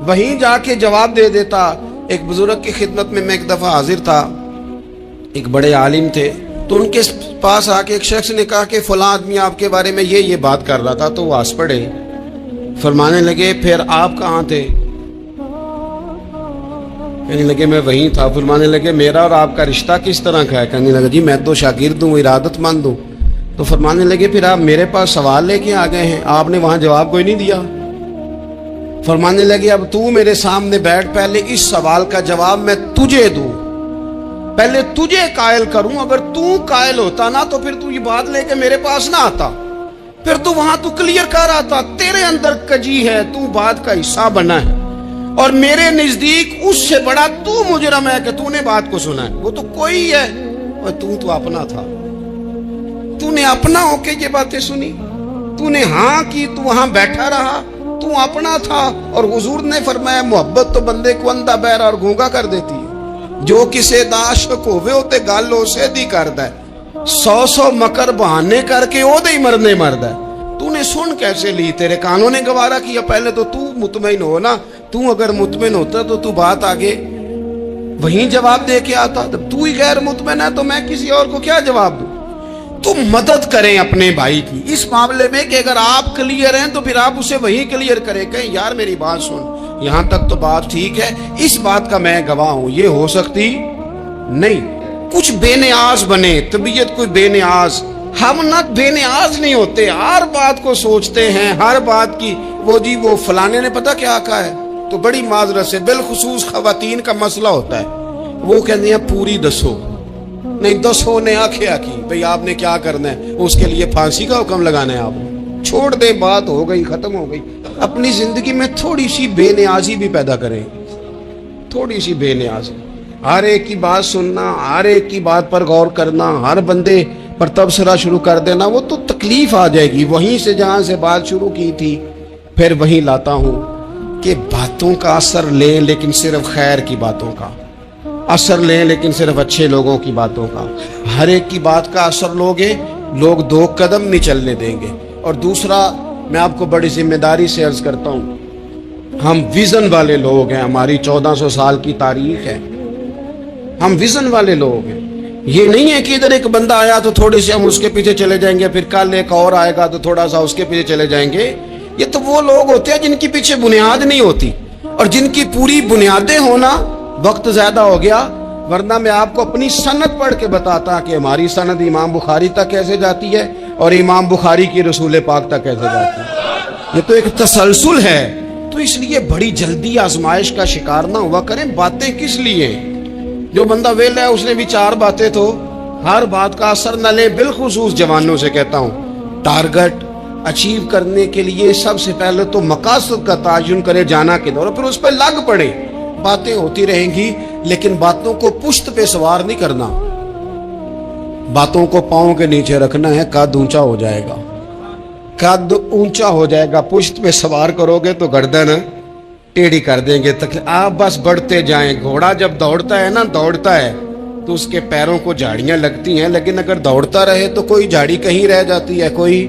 وہیں جا کے جواب دے دیتا. ایک بزرگ کی خدمت میں ایک دفعہ حاضر تھا، ایک بڑے عالم تھے، تو ان کے پاس آ کے ایک شخص نے کہا کہ فلاں آدمی آپ کے بارے میں یہ بات کر رہا تھا. تو وہ ہنس پڑے، فرمانے لگے پھر آپ کہاں تھے؟ کہنے لگے میں وہیں تھا. فرمانے لگے میرا اور آپ کا رشتہ کس طرح کا ہے؟ کہنے لگا جی میں تو شاگرد ہوں، ارادت مند ہوں. تو فرمانے لگے پھر آپ میرے پاس سوال لے کے آ گئے ہیں، آپ نے وہاں جواب کوئی نہیں دیا. فرمانے لگے اب تو میرے سامنے بیٹھ، پہلے اس سوال کا جواب میں تجھے دوں، پہلے تجھے قائل کروں. اگر تو قائل ہوتا نا تو پھر تو یہ بات لے کے میرے پاس نہ آتا، پھر تو وہاں تو کلیئر کر آتا. تیرے اندر کجی ہے، تو بات کا حصہ بنا ہے، اور میرے نزدیک اس سے بڑا تو مجرم ہے کہ تو نے بات کو سنا ہے. وہ تو کوئی ہے، اور تو اپنا تھا، تو نے اپنا ہو کے یہ باتیں سنی، تو نے ہاں کی، تو وہاں بیٹھا رہا، تو اپنا تھا. اور حضور نے فرمایا محبت تو بندے کو اندھا بہرا اور گونگا کر دیتی ہے. جو کسے دا عاشق ہوئے ہوتے گل اسے دی کردا ہے، 100 مکر بہانے کر کے او دے مرنے مردا ہے. تو نے سن کیسے لی؟ تیرے کانوں نے گوارا کیا. پہلے تو مطمئن ہو نا. تو اگر مطمئن ہوتا تو بات آگے وہیں جواب دے کے آتا. جب تو ہی غیر مطمئن ہے تو میں کسی اور کو کیا جواب دوں؟ تو مدد کریں اپنے بھائی کی اس معاملے میں کہ اگر آپ کلیئر ہیں تو پھر آپ اسے وہی کلیئر کریں. کہیں یار میری بات سن، یہاں تک تو بات ٹھیک ہے، اس بات کا میں گواہ ہوں، یہ ہو سکتی نہیں. کچھ بے نیاز بنے، طبیعت کوئی بے نیاز. ہم نہ بے نیاز نہیں ہوتے، ہر بات کو سوچتے ہیں، ہر بات کی وہ فلانے نے پتہ کیا کہا ہے. تو بڑی معذرت سے بالخصوص خواتین کا مسئلہ ہوتا ہے، وہ کہتے ہیں پوری دسو. نہیں دسو نے آخیا کی بھئی آپ نے کیا کرنا ہے، اس کے لیے پھانسی کا حکم لگانا ہے. آپ چھوڑ دے، بات ہو گئی، ختم ہو گئی. اپنی زندگی میں تھوڑی سی بے نیازی بھی پیدا کریں، تھوڑی سی بے نیازی. ہر ایک کی بات سننا، ہر ایک کی بات پر غور کرنا، ہر بندے پر تبصرہ شروع کر دینا، وہ تو تکلیف آ جائے گی. وہیں سے جہاں سے بات شروع کی تھی پھر وہیں لاتا ہوں کہ باتوں کا اثر لیں لیکن صرف خیر کی باتوں کا اثر لیں، لیکن صرف اچھے لوگوں کی باتوں کا. ہر ایک کی بات کا اثر لوگے، لوگ 2 قدم نہیں چلنے دیں گے. اور دوسرا میں آپ کو بڑی ذمہ داری سے عرض کرتا ہوں، ہم ویژن والے لوگ ہیں، ہماری 1400 سال کی تاریخ ہے، ہم ویژن والے لوگ ہیں. یہ نہیں ہے کہ ادھر ایک بندہ آیا تو تھوڑی سی ہم اس کے پیچھے چلے جائیں گے، پھر کل ایک اور آئے گا تو تھوڑا سا اس کے پیچھے چلے جائیں گے. یہ تو وہ لوگ ہوتے ہیں جن کی پیچھے بنیاد نہیں ہوتی، اور جن کی پوری بنیادیں ہونا. وقت زیادہ ہو گیا، ورنہ میں آپ کو اپنی سند پڑھ کے بتاتا کہ ہماری سند امام بخاری تک کیسے جاتی ہے اور امام بخاری کی رسول پاک تک کیسے جاتی ہے. یہ تو ایک تسلسل ہے. تو اس لیے بڑی جلدی آزمائش کا شکار نہ ہوا کریں. باتیں کس لیے؟ جو بندہ ویلا ہے اس نے بھی 4 باتیں، تو ہر بات کا اثر نہ لیں. بالخصوص جوانوں سے کہتا ہوں، ٹارگٹ اچیو کرنے کے لیے سب سے پہلے تو مقاصد کا تعین کرے، جانا کدھر، اور پھر اس پہ لگ پڑے. باتیں ہوتی رہیں گی لیکن باتوں کو پشت پہ سوار نہیں کرنا، باتوں کو پاؤں کے نیچے رکھنا ہے. قد اونچا ہو جائے گا، قد اونچا ہو جائے گا. پشت پہ سوار کرو گے تو گردن ٹیڑھی کر دیں گے. آپ بس بڑھتے جائیں. گھوڑا جب دوڑتا ہے نا، دوڑتا ہے تو اس کے پیروں کو جھاڑیاں لگتی ہیں، لیکن اگر دوڑتا رہے تو کوئی جھاڑی کہیں رہ جاتی ہے، کوئی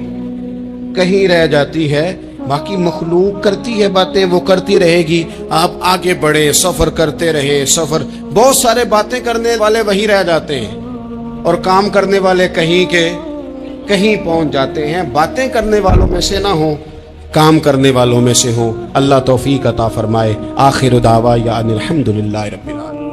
کہیں رہ جاتی ہے. باقی مخلوق کرتی ہے باتیں، وہ کرتی رہے گی. آپ آگے بڑھے، سفر کرتے رہے. سفر بہت سارے باتیں کرنے والے وہی رہ جاتے ہیں، اور کام کرنے والے کہیں کے کہیں پہنچ جاتے ہیں. باتیں کرنے والوں میں سے نہ ہوں، کام کرنے والوں میں سے ہوں. اللہ توفیق عطا فرمائے. آخر دعوانا ان الحمدللہ رب العالمین.